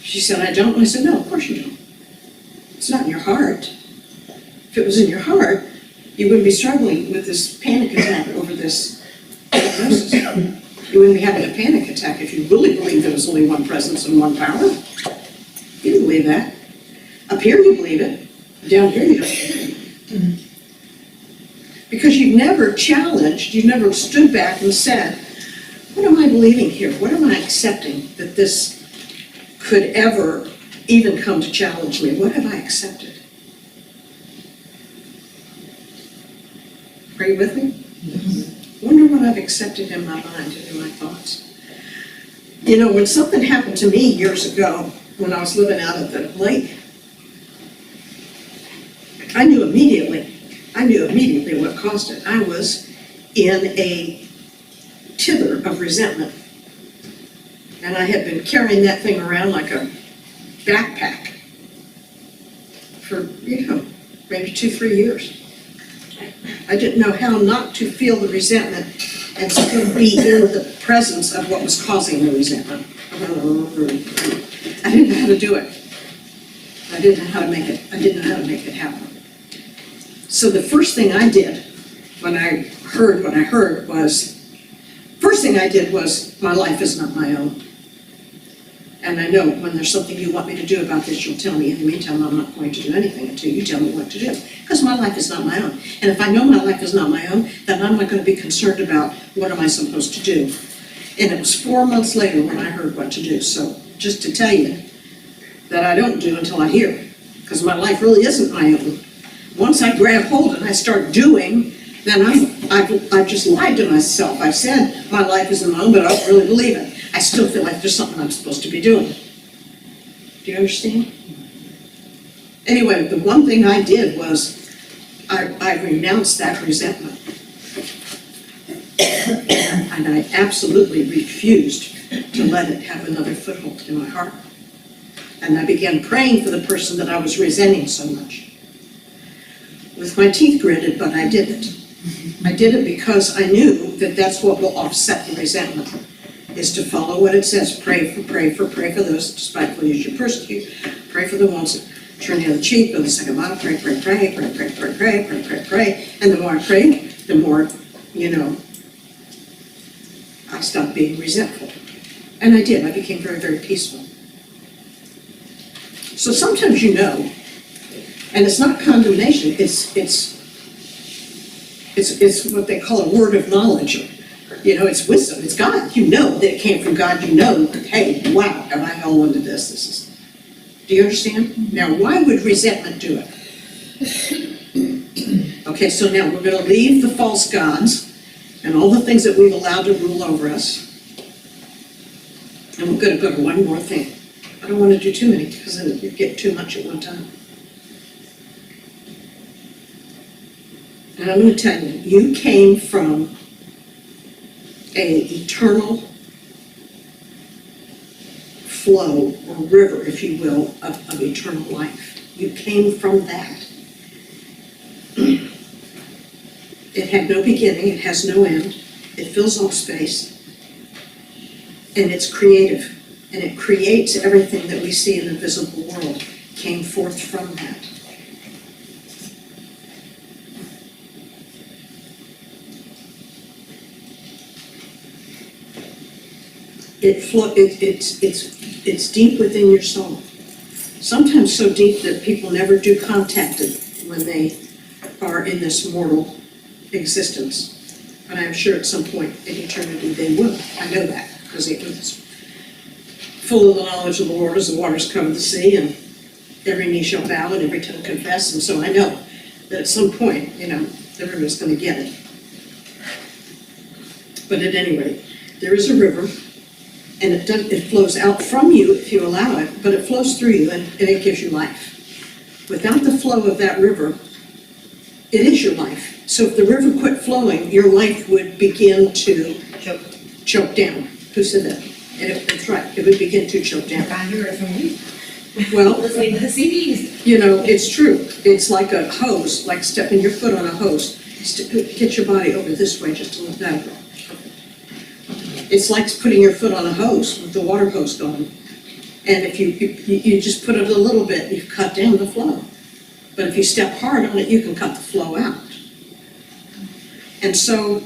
She said, I don't. And I said, no, of course you don't. It's not in your heart. If it was in your heart, You wouldn't be struggling with this panic attack over this diagnosis. You wouldn't be having a panic attack if you really believed there was only one presence and one power. You didn't believe that. Up here you believe it, down here you don't. Because you've never challenged, you've never stood back and said, what am I believing here? What am I accepting that this could ever even come to challenge me? What have I accepted? Are you with me? Wonder what I've accepted in my mind and in my thoughts. You know, when something happened to me years ago, when I was living out at the lake, I knew immediately what caused it. I was in a tither of resentment. And I had been carrying that thing around like a backpack for, maybe 2-3 years. I didn't know how not to feel the resentment and still be in the presence of what was causing the resentment. I didn't know how to do it. I didn't know how to make it happen. So the first thing I did when I heard what I heard was, my life is not my own. And I know when there's something you want me to do about this, you'll tell me. In the meantime, I'm not going to do anything until you tell me what to do. Because my life is not my own. And if I know my life is not my own, then I'm not going to be concerned about what am I supposed to do. And it was 4 months later when I heard what to do. So just to tell you that I don't do until I hear. Because my life really isn't my own. Once I grab hold and I start doing, then I've just lied to myself. I said my life isn't my own, but I don't really believe it. I still feel like there's something I'm supposed to be doing. Do you understand? Anyway, the one thing I did was I renounced that resentment. And I absolutely refused to let it have another foothold in my heart. And I began praying for the person that I was resenting so much. With my teeth gritted, but I did it. I did it because I knew that that's what will offset the resentment, is to follow what it says. Pray for those that despitefully use you, persecute. Pray for the ones that turn the other cheek, go the second mile. Pray. And the more I prayed, the more, I stopped being resentful. And I did. I became very, very peaceful. So sometimes and it's not condemnation, it's what they call a word of knowledge. It's wisdom, it's God. You know that it came from God. Hey, wow, have I held on to this? Do you understand? Now, why would resentment do it? Okay, so now we're going to leave the false gods and all the things that we've allowed to rule over us. And we're going to go to one more thing. I don't want to do too many because then you get too much at one time. And I'm going to tell you, you came from an eternal flow or river, if you will, of eternal life. You came from that. It had no beginning, it has no end, it fills all space, and it's creative, and it creates everything that we see in the visible world, came forth from that. It's deep within your soul. Sometimes so deep that people never do contact it when they are in this mortal existence. But I'm sure at some point in eternity they will. I know that, because it was full of the knowledge of the Lord as the waters cover the sea, and every knee shall bow and every tongue confess. And so I know that at some point, everyone's going to get it. But at any rate, there is a river. And it flows out from you if you allow it, but it flows through you and it gives you life. Without the flow of that river, it is your life. So if the river quit flowing, your life would begin to choke down. Who said that? That's right, it would begin to choke down. I heard it from you. Well, Listening to the CDs. It's true. It's like a hose, like stepping your foot on a hose. Get your body over this way just a little bit. It's like putting your foot on a hose with the water hose going. And if you just put it a little bit, you cut down the flow. But if you step hard on it, you can cut the flow out. And so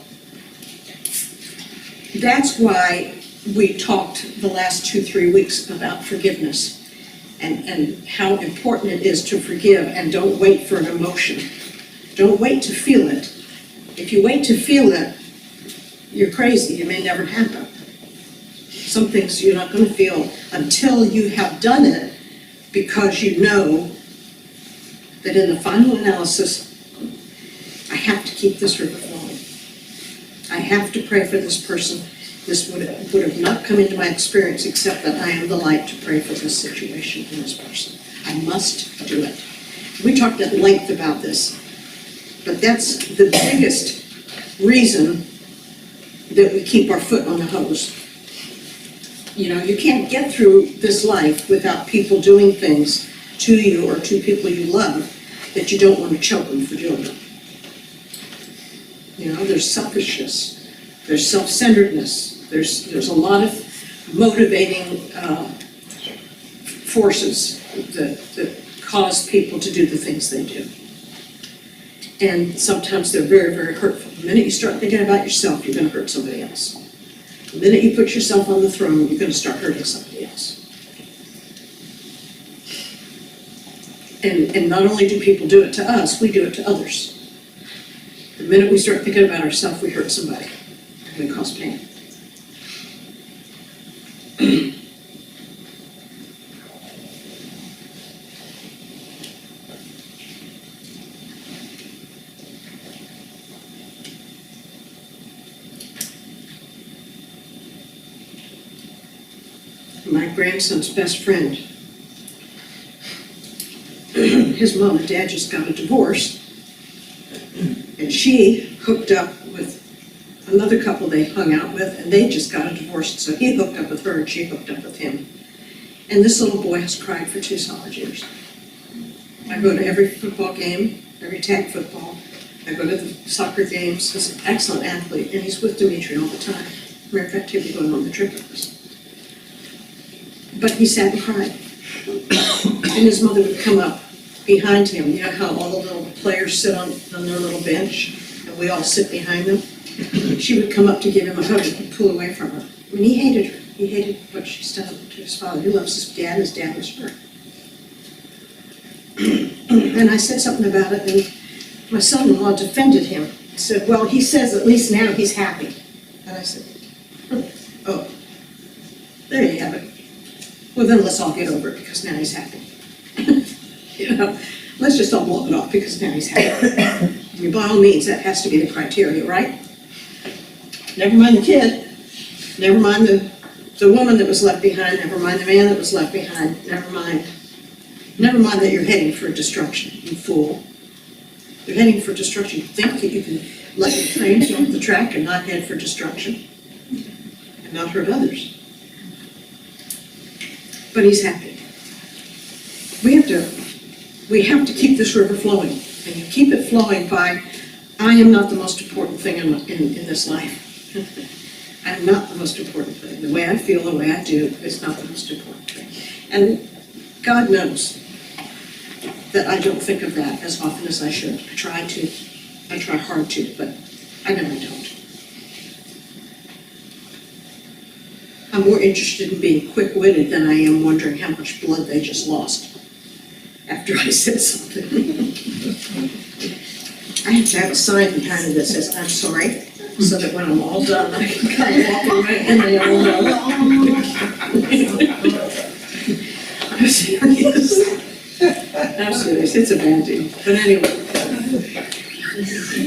that's why we talked the last 2-3 weeks about forgiveness and how important it is to forgive, and don't wait for an emotion. Don't wait to feel it. If you wait to feel it, you're crazy. It may never happen. Some things you're not going to feel until you have done it, because you know that in the final analysis, I have to keep this river flowing. I have to pray for this person. This would have not come into my experience except that I am the light to pray for this situation and this person. I must do it. We talked at length about this, but that's the biggest reason that we keep our foot on the hose. You know, you can't get through this life without people doing things to you or to people you love that you don't want to choke them for doing it. You know, there's selfishness, there's self-centeredness, there's a lot of motivating forces that cause people to do the things they do. And sometimes they're very, very hurtful. The minute you start thinking about yourself, you're going to hurt somebody else. The minute you put yourself on the throne, you're going to start hurting somebody else. And not only do people do it to us, we do it to others. The minute we start thinking about ourselves, we hurt somebody. We cause pain. My grandson's best friend, his mom and dad just got a divorce, and she hooked up with another couple they hung out with, and they just got a divorce, so he hooked up with her and she hooked up with him. And this little boy has cried for 2 solid years. I go to every football game, every tag football. I go to the soccer games. He's an excellent athlete, and he's with Dimitri all the time. Matter of fact, he'll be going on the trip with us. But he sat and cried. And his mother would come up behind him. You know how all the little players sit on their little bench, and we all sit behind them? She would come up to give him a hug and pull away from her. I mean, he hated her. He hated what she's done to his father. He loves his dad, and his dad was her. And I said something about it, and my son-in-law defended him. He said, well, he says at least now he's happy. And I said, oh, there you have it. Well, then let's all get over it, because now he's happy. You know, let's just all blow it off, because now he's happy. I mean, by all means, that has to be the criteria, right? Never mind the kid, never mind the woman that was left behind, never mind the man that was left behind, never mind that you're heading for destruction, you fool. You're heading for destruction. You think that you can let your trains off the track and not head for destruction and not hurt others. But he's happy. We have to keep this river flowing, and you keep it flowing by, I am not the most important thing in this life. I am not the most important thing. The way I feel, the way I do, is not the most important thing. And God knows that I don't think of that as often as I should. I try hard to, but I know I don't. I'm more interested in being quick-witted than I am wondering how much blood they just lost after I said something. I have to have a sign behind it that says, I'm sorry, so that when I'm all done, I can come walking right in and they all know. I'm serious. I'm serious, it's a bad deal. But anyway,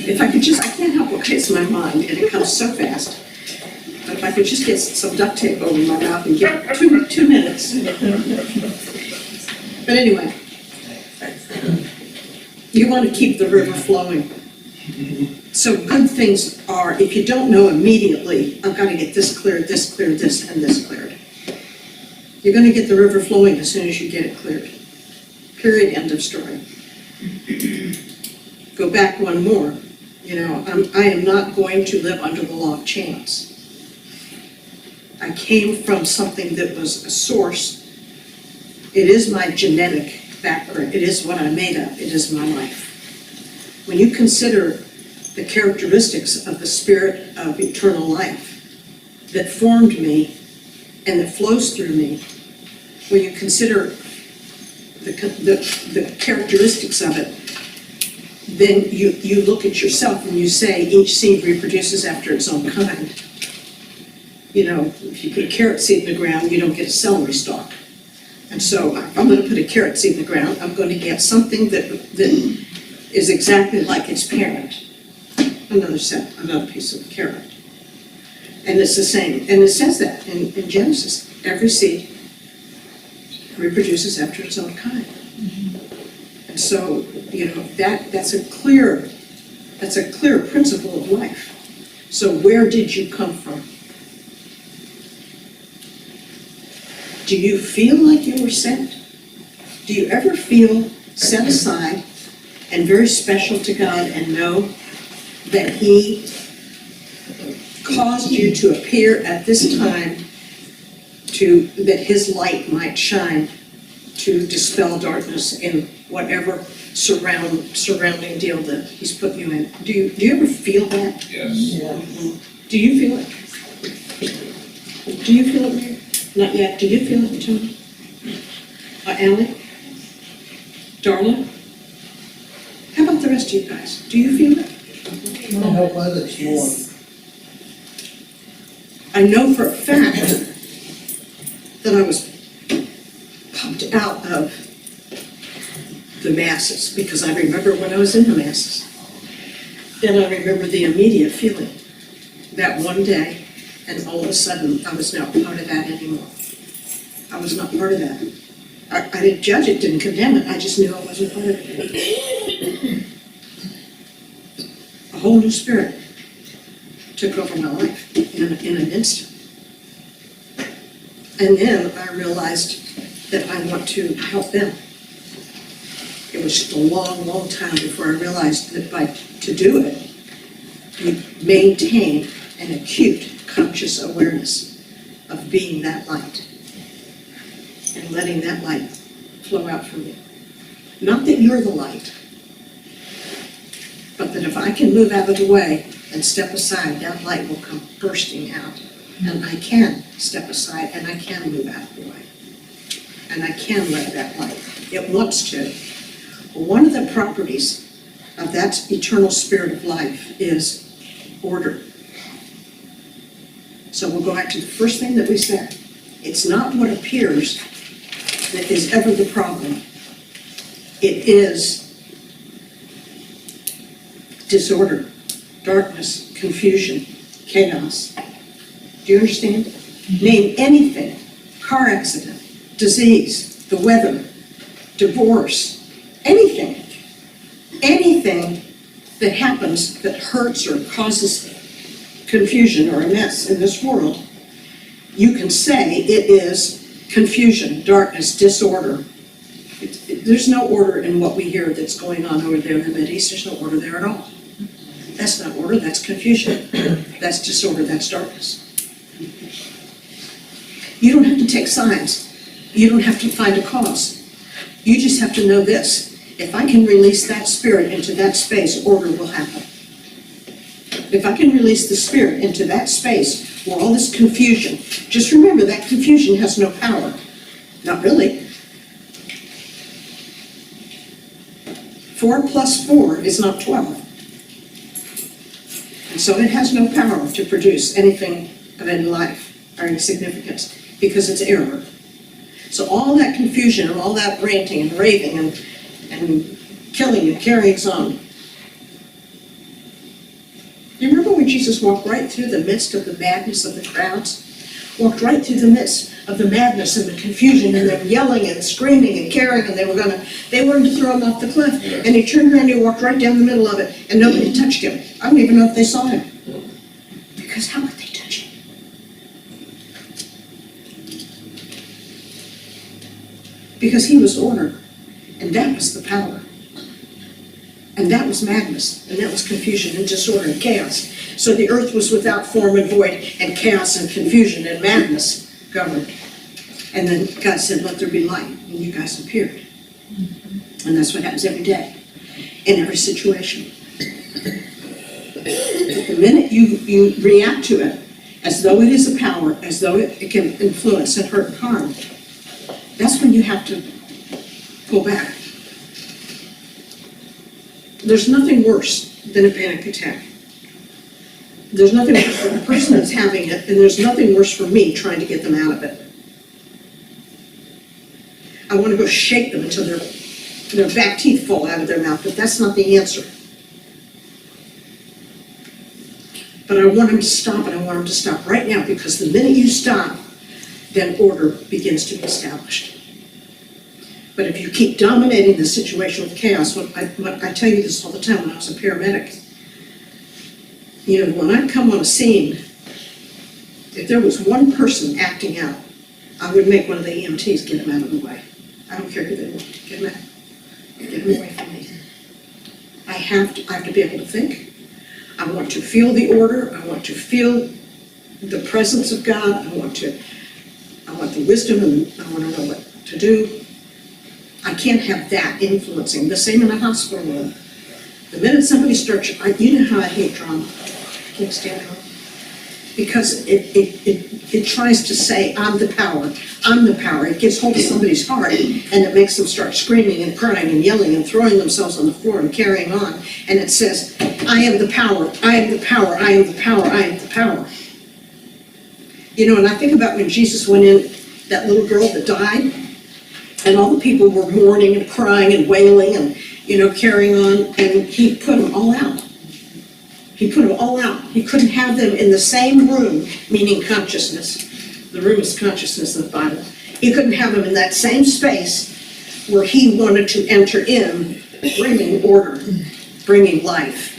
if I could just, I can't help what hits my mind, and it comes so fast. But if I could just get some duct tape over my mouth and give it 2 minutes. But anyway, you want to keep the river flowing. So good things are, if you don't know immediately, I've got to get this cleared, this cleared, this, and this cleared. You're going to get the river flowing as soon as you get it cleared. Period, end of story. Go back one more. You know, I am not going to live under the law of chance. I came from something that was a source. It is my genetic background. It is what I'm made of. It is my life. When you consider the characteristics of the Spirit of eternal life that formed me and that flows through me, when you consider the characteristics of it, then you look at yourself and you say, each seed reproduces after its own kind. You know, if you put a carrot seed in the ground, you don't get a celery stalk. And so if I'm going to put a carrot seed in the ground, I'm going to get something that is exactly like its parent. Another piece of carrot. And it's the same. And it says that in Genesis. Every seed reproduces after its own kind. And so, you know, that's a clear principle of life. So where did you come from? Do you feel like you were sent? Do you ever feel set aside and very special to God and know that He caused you to appear at this time that His light might shine to dispel darkness in whatever surrounding deal that He's put you in? Do you ever feel that? Yes. Do you feel it? Do you feel it, Mary? Not yet. Do you feel it, Tony? Allie? Darla? How about the rest of you guys? Do you feel it? I'll help others more. I know for a fact that I was pumped out of the masses, because I remember when I was in the masses. Then I remember the immediate feeling that one day, and all of a sudden, I was not part of that anymore. I was not part of that. I didn't judge it, didn't condemn it, I just knew I wasn't part of it. A whole new spirit took over my life in an instant. And then I realized that I want to help them. It was just a long, long time before I realized that to do it, you maintain an acute conscious awareness of being that light and letting that light flow out from you. Not that you're the light, but that if I can move out of the way and step aside, that light will come bursting out. And I can step aside and I can move out of the way. And I can let that light. It wants to. One of the properties of that eternal spirit of life is order. So we'll go back to the first thing that we said. It's not what appears that is ever the problem. It is disorder, darkness, confusion, chaos. Do you understand? Name anything: car accident, disease, the weather, divorce, anything that happens that hurts or causes confusion or a mess in this world, you can say it is confusion, darkness, disorder. There's no order in what we hear that's going on over there in the Mideast. There's no order there at all. That's not order, that's confusion. That's disorder, that's darkness. You don't have to take sides. You don't have to find a cause. You just have to know this: if I can release that spirit into that space, order will happen. If I can release the spirit into that space where all this confusion, just remember that confusion has no power. Not really. 4 + 4 is not 12. And so it has no power to produce anything of any life or any significance, because it's error. So all that confusion and all that ranting and raving and killing and carrying on. You remember when Jesus walked right through the midst of the madness of the crowds? Walked right through the midst of the madness and the confusion, and them yelling and screaming and carrying, and they wanted to throw him off the cliff. Yeah. And he turned around and he walked right down the middle of it, and nobody touched him. I don't even know if they saw him. Because how could they touch him? Because he was order, and that was the power. And that was madness, and that was confusion and disorder and chaos. So the earth was without form and void, and chaos and confusion and madness governed. And then God said, let there be light, and you guys appeared. And that's what happens every day, in every situation. the minute you react to it, as though it is a power, as though it can influence and hurt and harm, that's when you have to pull back. There's nothing worse than a panic attack. There's nothing worse for the person that's having it, and there's nothing worse for me trying to get them out of it. I want to go shake them until their back teeth fall out of their mouth, but that's not the answer. But I want them to stop, and I want them to stop right now, because the minute you stop, then order begins to be established. But if you keep dominating the situation with chaos, I tell you this all the time when I was a paramedic, you know, when I come on a scene, if there was one person acting out, I would make one of the EMTs get him out of the way. I don't care who they were, get him out, get him away from me. I have to be able to think. I want to feel the order. I want to feel the presence of God. I want the wisdom, and I want to know what to do. I can't have that influencing. The same in a hospital room. The minute somebody starts, you know how I hate drama. I can't stand drama. Because it tries to say, I'm the power, I'm the power. It gets hold of somebody's heart, and it makes them start screaming and crying and yelling and throwing themselves on the floor and carrying on. And it says, I am the power, I am the power, I am the power, I am the power. You know, and I think about when Jesus went in, that little girl that died, and all the people were mourning and crying and wailing and, you know, carrying on, and he put them all out. He put them all out. He couldn't have them in the same room, meaning consciousness. The room is consciousness in the Bible. He couldn't have them in that same space where he wanted to enter in, bringing order, bringing life.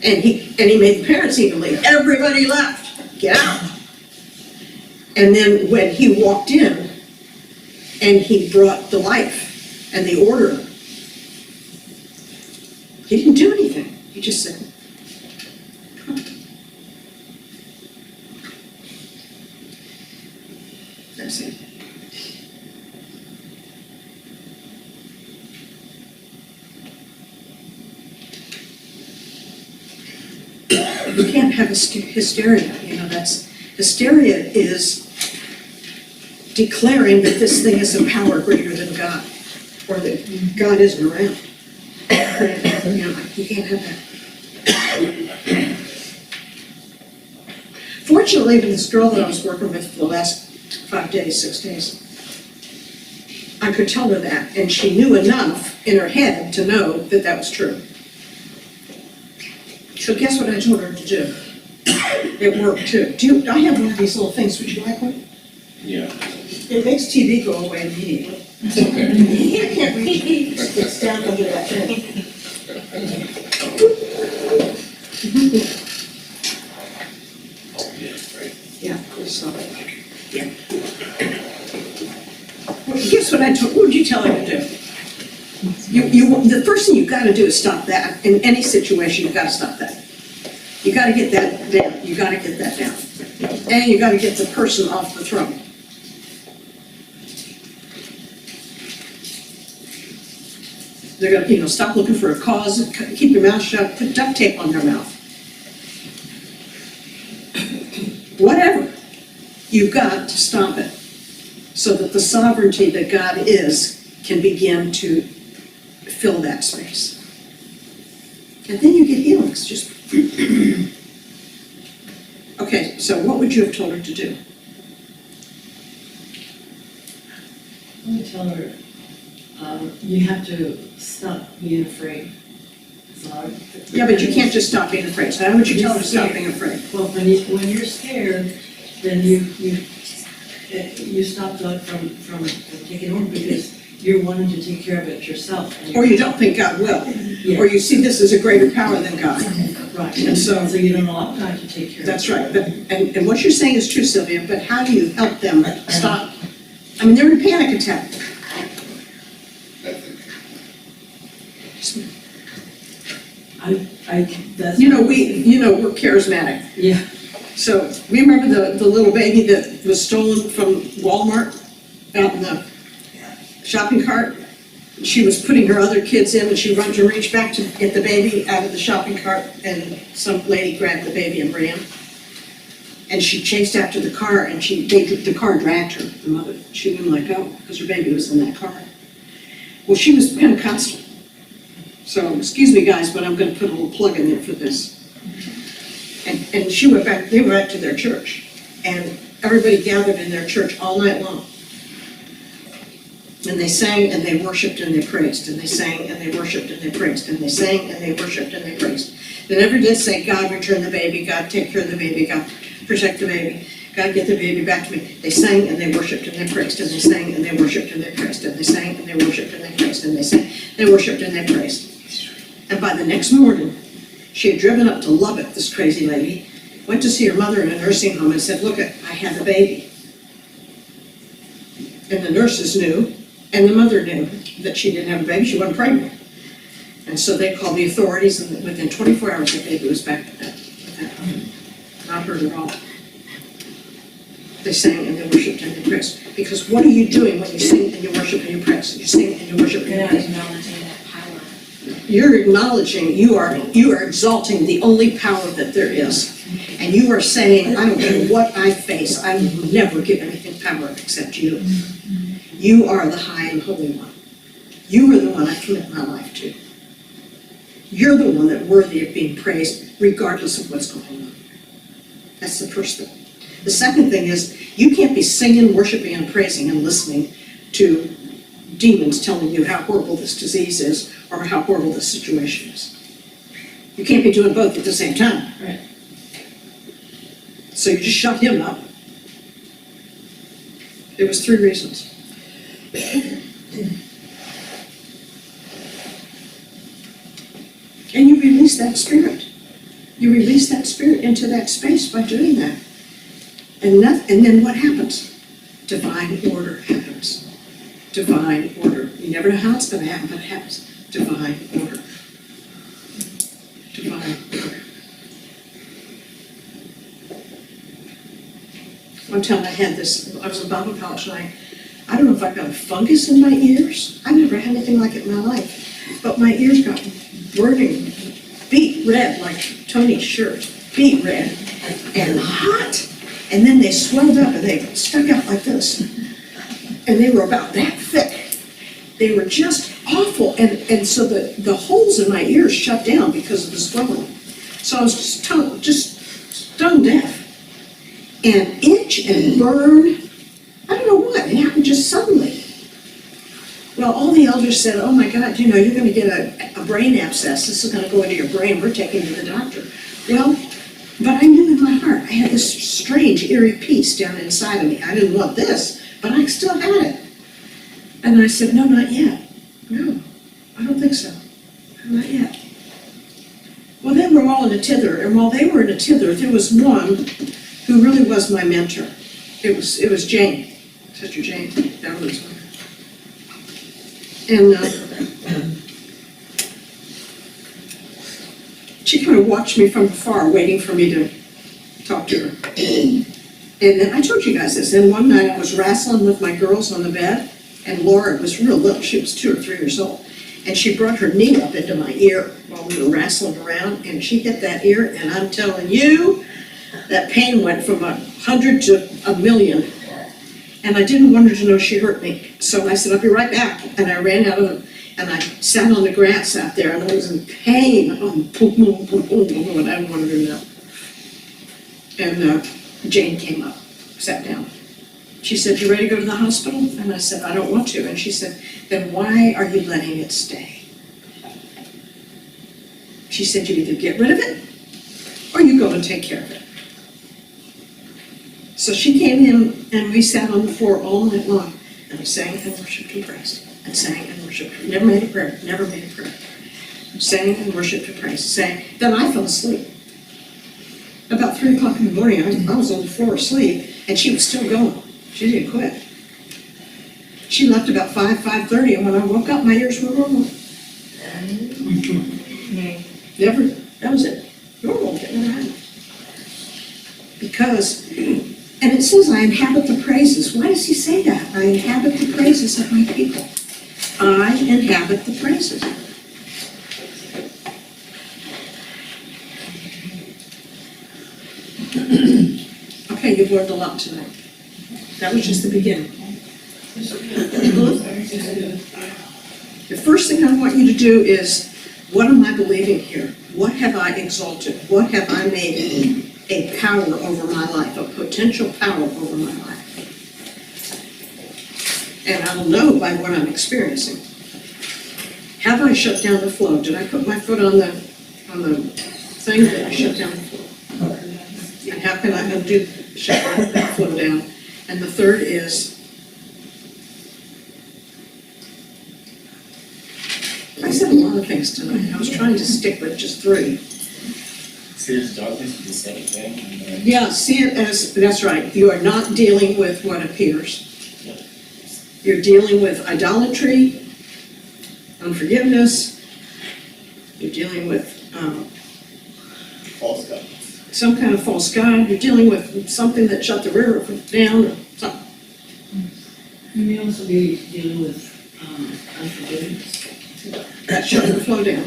And he made the parents even leave. Everybody left. Get out. And then when he walked in, and he brought the life and the order, he didn't do anything. He just said, come on. That's it. You can't have hysteria, you know, hysteria is declaring that this thing is a power greater than God, or that God isn't around. You know, you can't have that. Fortunately, with this girl that I was working with for the last 5 days, 6 days, I could tell her that, and she knew enough in her head to know that that was true. So guess what I told her to do? It worked too. I have one of these little things. Would you like one? Yeah. It makes TV go away immediately. Okay. I can't reach it. It's down under that thing. Yeah, so, yeah. Well, guess what what would you tell her to do? The first thing you've got to do is stop that. In any situation, you've got to stop that. You got to get that down. You got to get that down. And you got to get the person off the throne. They're going to, you know, stop looking for a cause, keep your mouth shut, put duct tape on their mouth. Whatever. You've got to stop it so that the sovereignty that God is can begin to fill that space. And then you get healings. Just okay, so what would you have told her to do? I would tell her, you have to stop being afraid. So Yeah, but you can't just stop being afraid. So how would you tell her to stop being afraid? Well, when you're scared, then you stop God from taking over, because you're wanting to take care of it yourself. Or you don't think God will. Yeah. Or you see this as a greater power than God. Right, And so you don't allow God to take care of it. that's right. But and what you're saying is true, Sylvia, but how do you help them stop? I mean, they're in a panic attack. That's. We're charismatic. Yeah. So, remember the little baby that was stolen from Walmart out in the shopping cart? She was putting her other kids in, and she went to reach back to get the baby out of the shopping cart, and some lady grabbed the baby and ran. And she chased after the car, and the car dragged her, the mother. She wouldn't let go, because her baby was in that car. Well, she was Pentecostal. So, excuse me, guys, but I'm gonna put a little plug in there for this. And they went back to their church, and everybody gathered in their church all night long. And they sang and they worshiped and they praised, and they sang and they worshiped and they praised, and they sang and they worshiped and they praised. They never did say, God, return the baby, God, take care of the baby, God, protect the baby, God, get the baby back to me. They sang and they worshiped and they praised, and they sang and they worshiped and they praised, and they sang and they worshiped and they praised, and they sang, they worshiped and they praised. And by the next morning, she had driven up to Lubbock, this crazy lady, went to see her mother in a nursing home and said, look, I had a baby. And the nurses knew, and the mother knew that she didn't have a baby, she wasn't pregnant. And so they called the authorities, and within 24 hours, the baby was back with that. Not hurt at all. They sang and they worshiped and they praised. Because what are you doing when you sing and you worship and you praise? You sing and you worship and you You're not praise. acknowledging that power. You're acknowledging, you are exalting the only power that there is. And you are saying, I don't care what I face, I will never give anything power except you. You are the high and holy one. You are the one I commit my life to. You're the one that's worthy of being praised regardless of what's going on. That's the first thing. The second thing is, you can't be singing, worshiping, and praising and listening to demons telling you how horrible this disease is or how horrible this situation is. You can't be doing both at the same time. Right. So you just shut him up. There was 3 reasons. And you release that spirit. You release that spirit into that space by doing that. And then what happens? Divine order happens. Divine order. You never know how it's going to happen, but it happens. Divine order. Divine order. One time I was in Bible college, and I don't know if I got a fungus in my ears. I've never had anything like it in my life. But my ears got burning, beet red, like Tony's shirt, beet red, and hot. And then they swelled up and they stuck out like this. And they were about that thick. They were just awful. And so the holes in my ears shut down because of the swelling. So I was just stone deaf. And itch and burn. I don't know what, it happened just suddenly. Well, all the elders said, oh my God, you're going to get a brain abscess. This is going to go into your brain. We're taking you to the doctor. Well, but I knew in my heart, I had this strange, eerie peace down inside of me. I didn't want this, but I still had it. And I said, no, not yet. No, I don't think so. Not yet. Well, they were all in a tither, and while they were in a tither, there was one who really was my mentor. It was Jane, Sister Jane, that was her. And she kind of watched me from afar, waiting for me to talk to her. And then, I told you guys this, and one night I was wrestling with my girls on the bed, and Laura was real little, she was 2 or 3 years old. And she brought her knee up into my ear while we were wrestling around, and she hit that ear, and I'm telling you, that pain went from 100 to 1,000,000. And I didn't want her to know she hurt me. So I said, I'll be right back. And I ran out and I sat on the grass out there, and I was in pain. Oh, boom, boom, boom, boom, boom, and I didn't want her to know. And Jane came up, sat down. She said, you ready to go to the hospital? And I said, I don't want to. And she said, then why are you letting it stay? She said, you either get rid of it, or you go and take care of it. So she came in, and we sat on the floor all night long, and we sang and worshiped and praised, and sang and worshiped. Never made a prayer, never made a prayer. Sang and worshiped and praised, sang. Then I fell asleep. About 3 o'clock in the morning, I was on the floor asleep, and she was still going. She didn't quit. She left about 5:30, and when I woke up, my ears were normal. Never, that was it. Normal, it never happened. Because, and it says, I inhabit the praises. Why does he say that? I inhabit the praises of my people. I inhabit the praises. Okay, you've learned a lot tonight. That was just the beginning. The first thing I want you to do is, what am I believing here? What have I exalted? What have I made a power over my life, a potential power over my life? And I'll know by what I'm experiencing. Have I shut down the flow? Did I put my foot on the thing that I shut down the flow? And how can I undo, shut that flow down? And the third is, I said a lot of things tonight. I was trying to stick with just 3. See, there's darkness with the second thing. And then Yeah, see it as, that's right. You are not dealing with what appears. You're dealing with idolatry, unforgiveness. You're dealing with false God. some kind of false god. You're dealing with something that shut the river down or something. You may also be dealing with unforgiveness. That shut the flow down.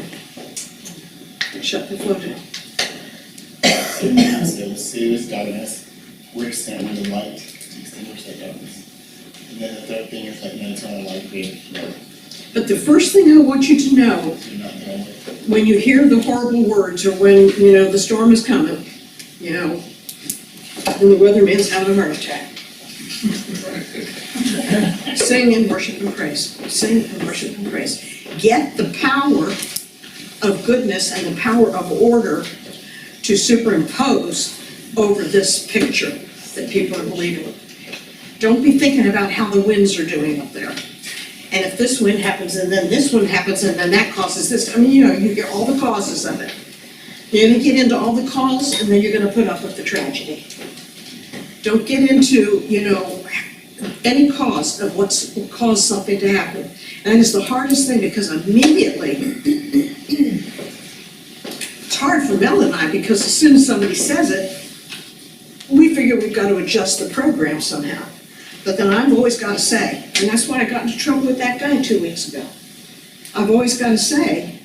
That shut the flow down. So the serious darkness, we're standing the light to extinguish that darkness. And then the third thing is like an eternal light created flow. But the first thing I want you to know, You're not dealing with. when you hear the horrible words or when, the storm is coming, and the weatherman's having a heart attack. Sing and worship and praise. Sing and worship and praise. Get the power of goodness and the power of order to superimpose over this picture that people are believing. Don't be thinking about how the winds are doing up there. And if this wind happens and then this one happens and then that causes this, you get all the causes of it. You're gonna get into all the cause and then you're gonna put up with the tragedy. Don't get into, any cause of what's caused something to happen. And that is the hardest thing because immediately, it's hard for Mel and I because as soon as somebody says it, we figure we've got to adjust the program somehow. But then I've always got to say, and that's why I got into trouble with that guy 2 weeks ago. I've always got to say,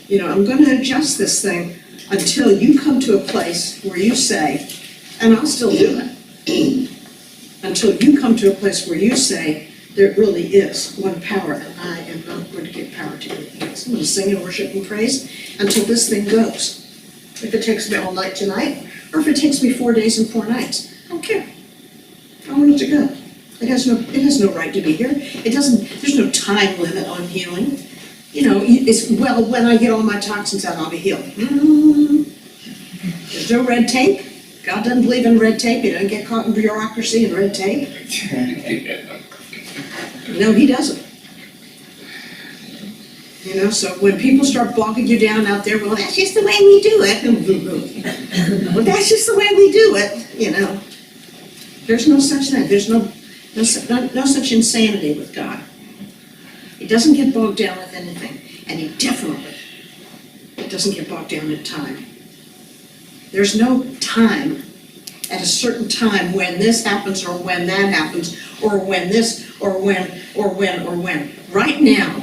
I'm going to adjust this thing until you come to a place where you say, and I'll still do it, until you come to a place where you say, there really is one power, and I am not going to give power to anything else. I'm going to sing and worship and praise until this thing goes. If it takes me all night tonight, or if it takes me 4 days and 4 nights, I don't care. I want it to go. It has no right to be here. There's no time limit on healing. When I get all my toxins out, I'll be healed. There's no red tape. God doesn't believe in red tape. He doesn't get caught in bureaucracy and red tape. No, he doesn't. So when people start bogging you down out there, well, that's just the way we do it. Well, that's just the way we do it, There's no such thing. There's no such insanity with God. He doesn't get bogged down with anything. And he definitely doesn't get bogged down in time. There's no time at a certain time when this happens or when that happens or when this or when. Right now,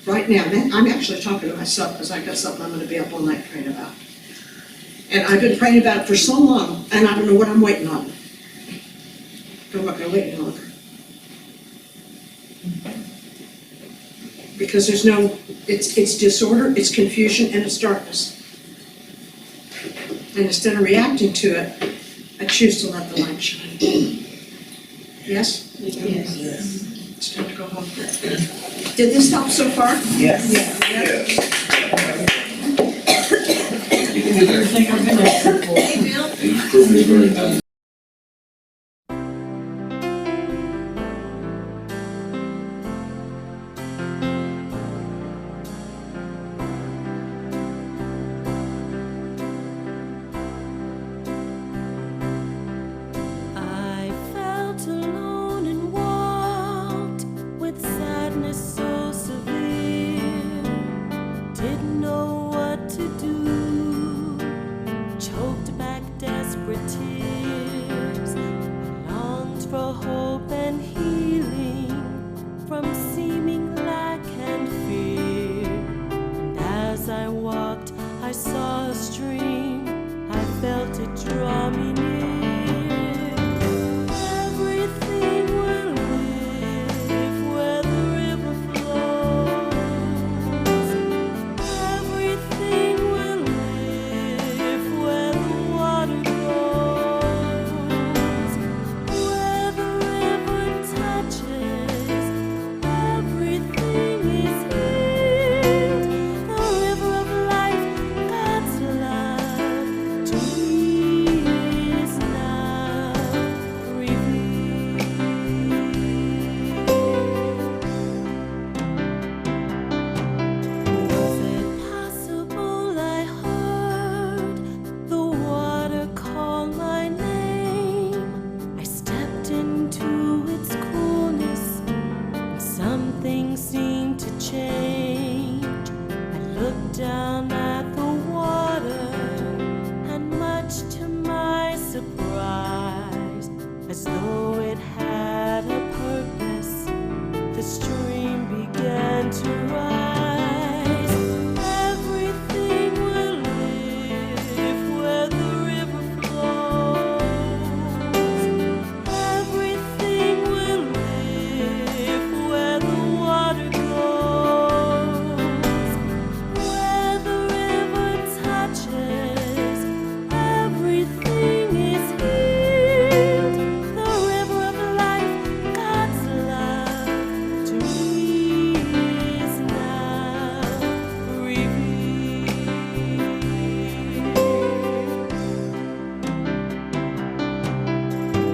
I'm actually talking to myself because I got something I'm going to be up all night praying about. And I've been praying about it for so long and I don't know what I'm waiting on. I'm not going to wait any longer. Because it's disorder, it's confusion, and it's darkness. And instead of reacting to it, I choose to let the light shine. Yes? Yes. It's time to go home. Did this help so far? Yes. You can do that. I think I'm gonna. You've proven it very well. I felt alone and walked with sadness so severe. Didn't know what to do, choked back desperate tears. saw a stream, I felt it draw me near. Everything will live where the river flows. Everything will live where the water goes. Where the river touches, everything is healed. The river of life, God's love to me is now revealed. Was it possible I heard the water call my name? I stepped into its coolness and something seemed to change. I looked down at the water and much to my surprise, as though it had a purpose, the stream began to rise. Everything will live where the river flows. Everything will live where the water goes. Where the river touches, everything is healed. The river of life, God's love to me is now revealed.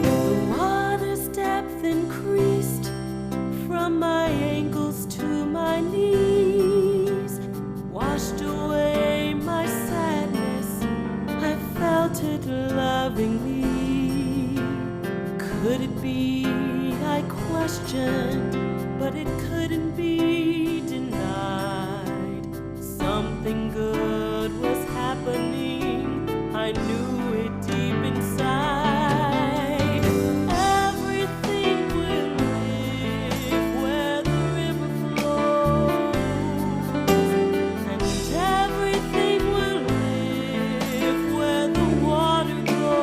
The water's depth increased from my ankles to my knees, washed away my sadness. I felt it lovingly. Could it be, I questioned, but it couldn't be denied. Something good was happening, I knew it deep inside. Everything will live where the river flows, and everything will live where the water goes.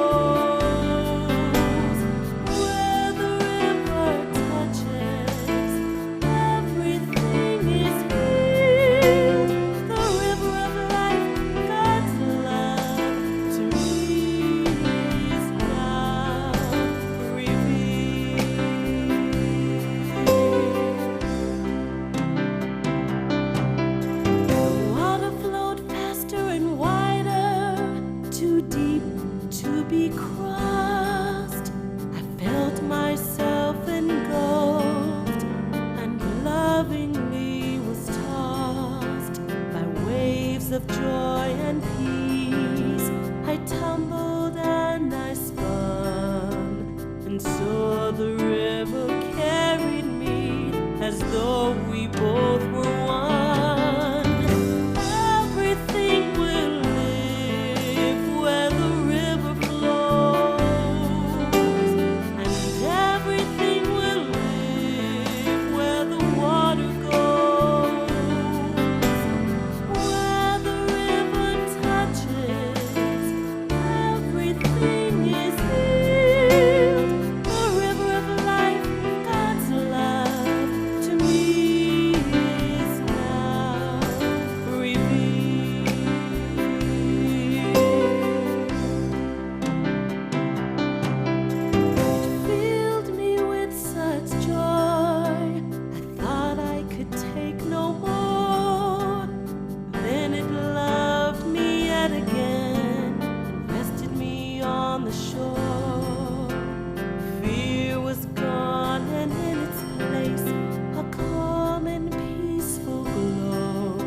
Where the river touches, everything is healed. The river of life, God's love to me is now revealed. The water flowed faster and wider, too deep to be crossed. I felt myself engulfed and lovingly was tossed by waves of joy and peace. I tumbled and I spun, and so the river carried me as though we both were one. Everything will live where the river flows, and everything will live where the water goes. Where the river touches, everything is healed. The river of life, God's love to me is now revealed. It filled me with such joy, I thought I could take no more. Then it loved me yet again and rested me on the shore. Fear was gone, and in its place a calm and peaceful glow,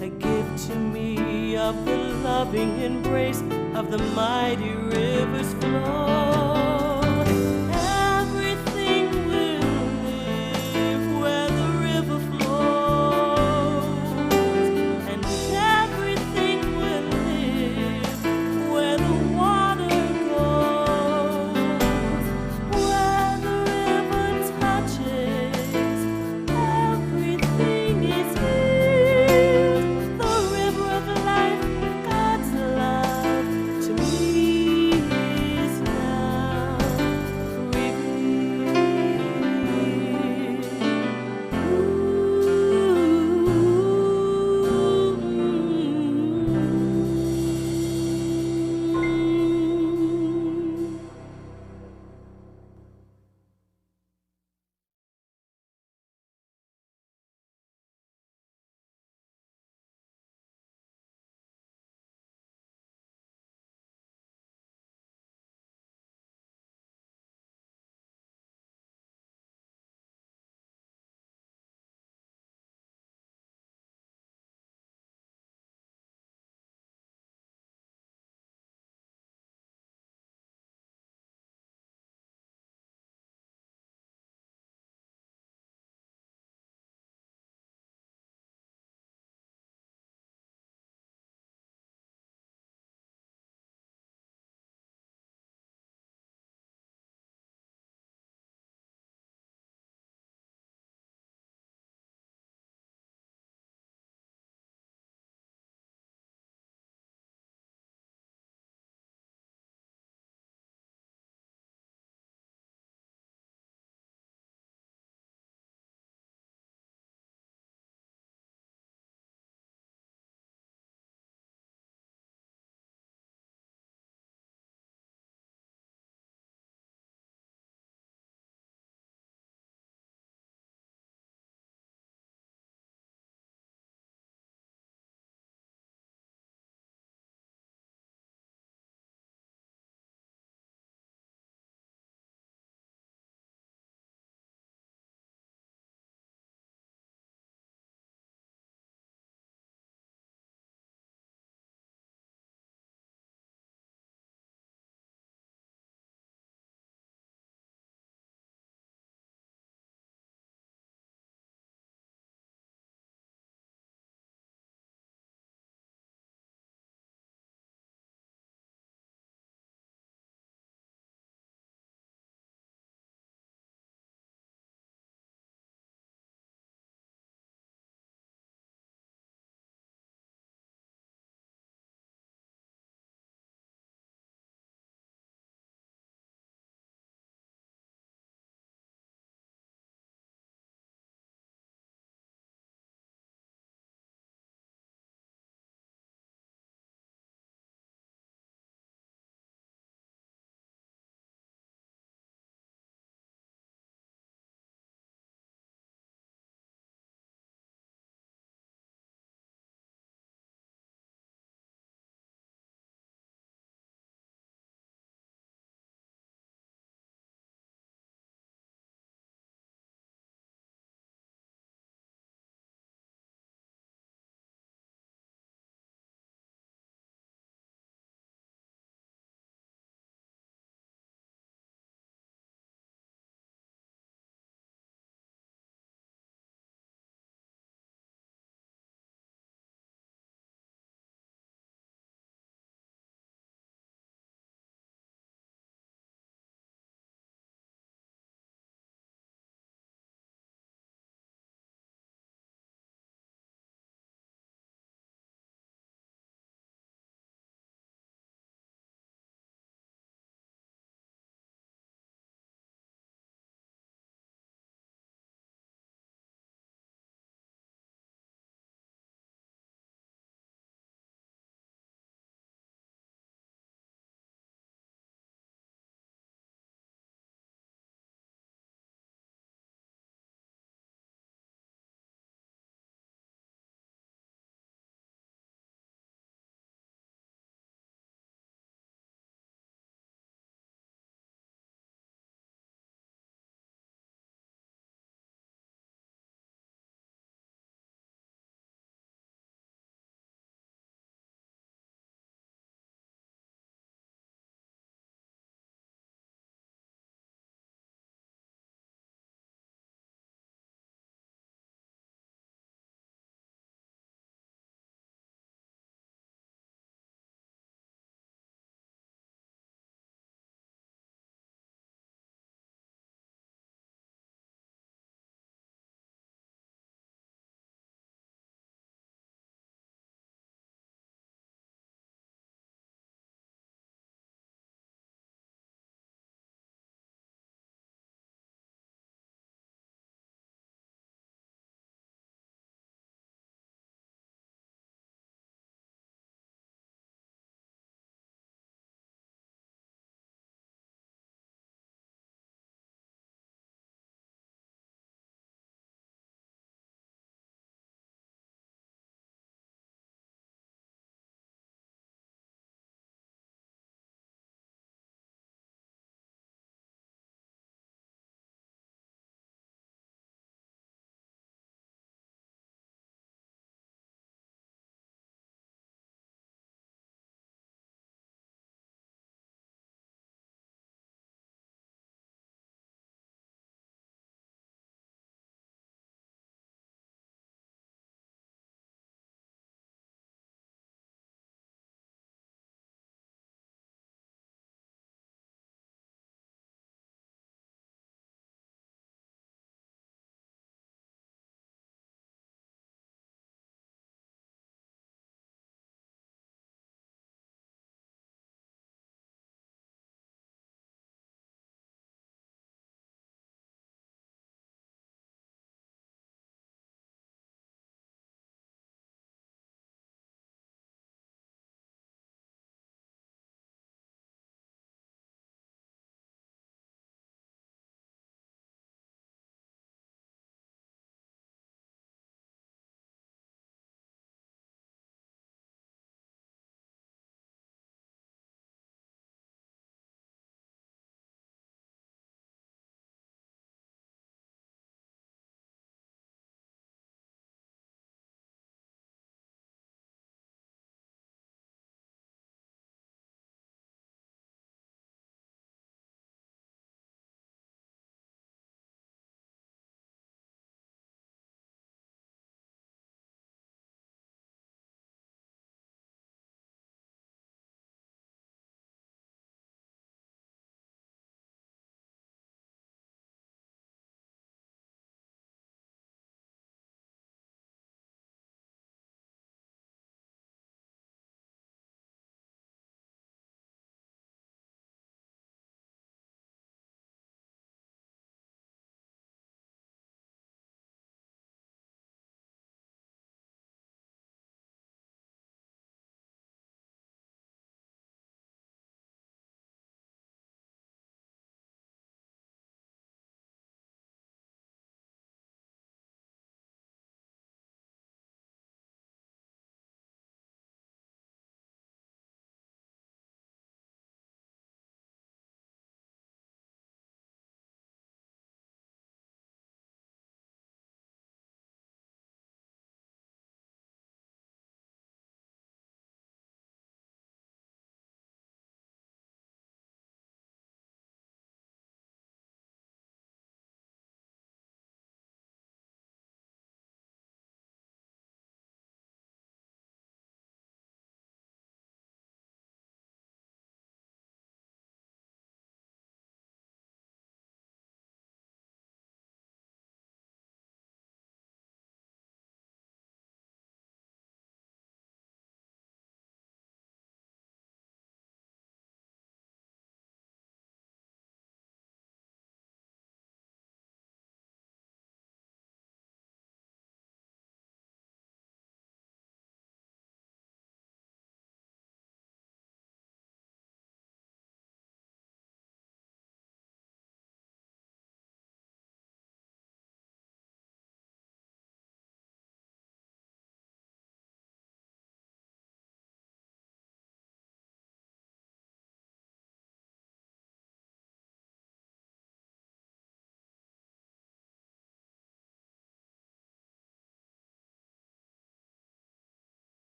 a gift to me of the loving embrace of the mighty river's flow.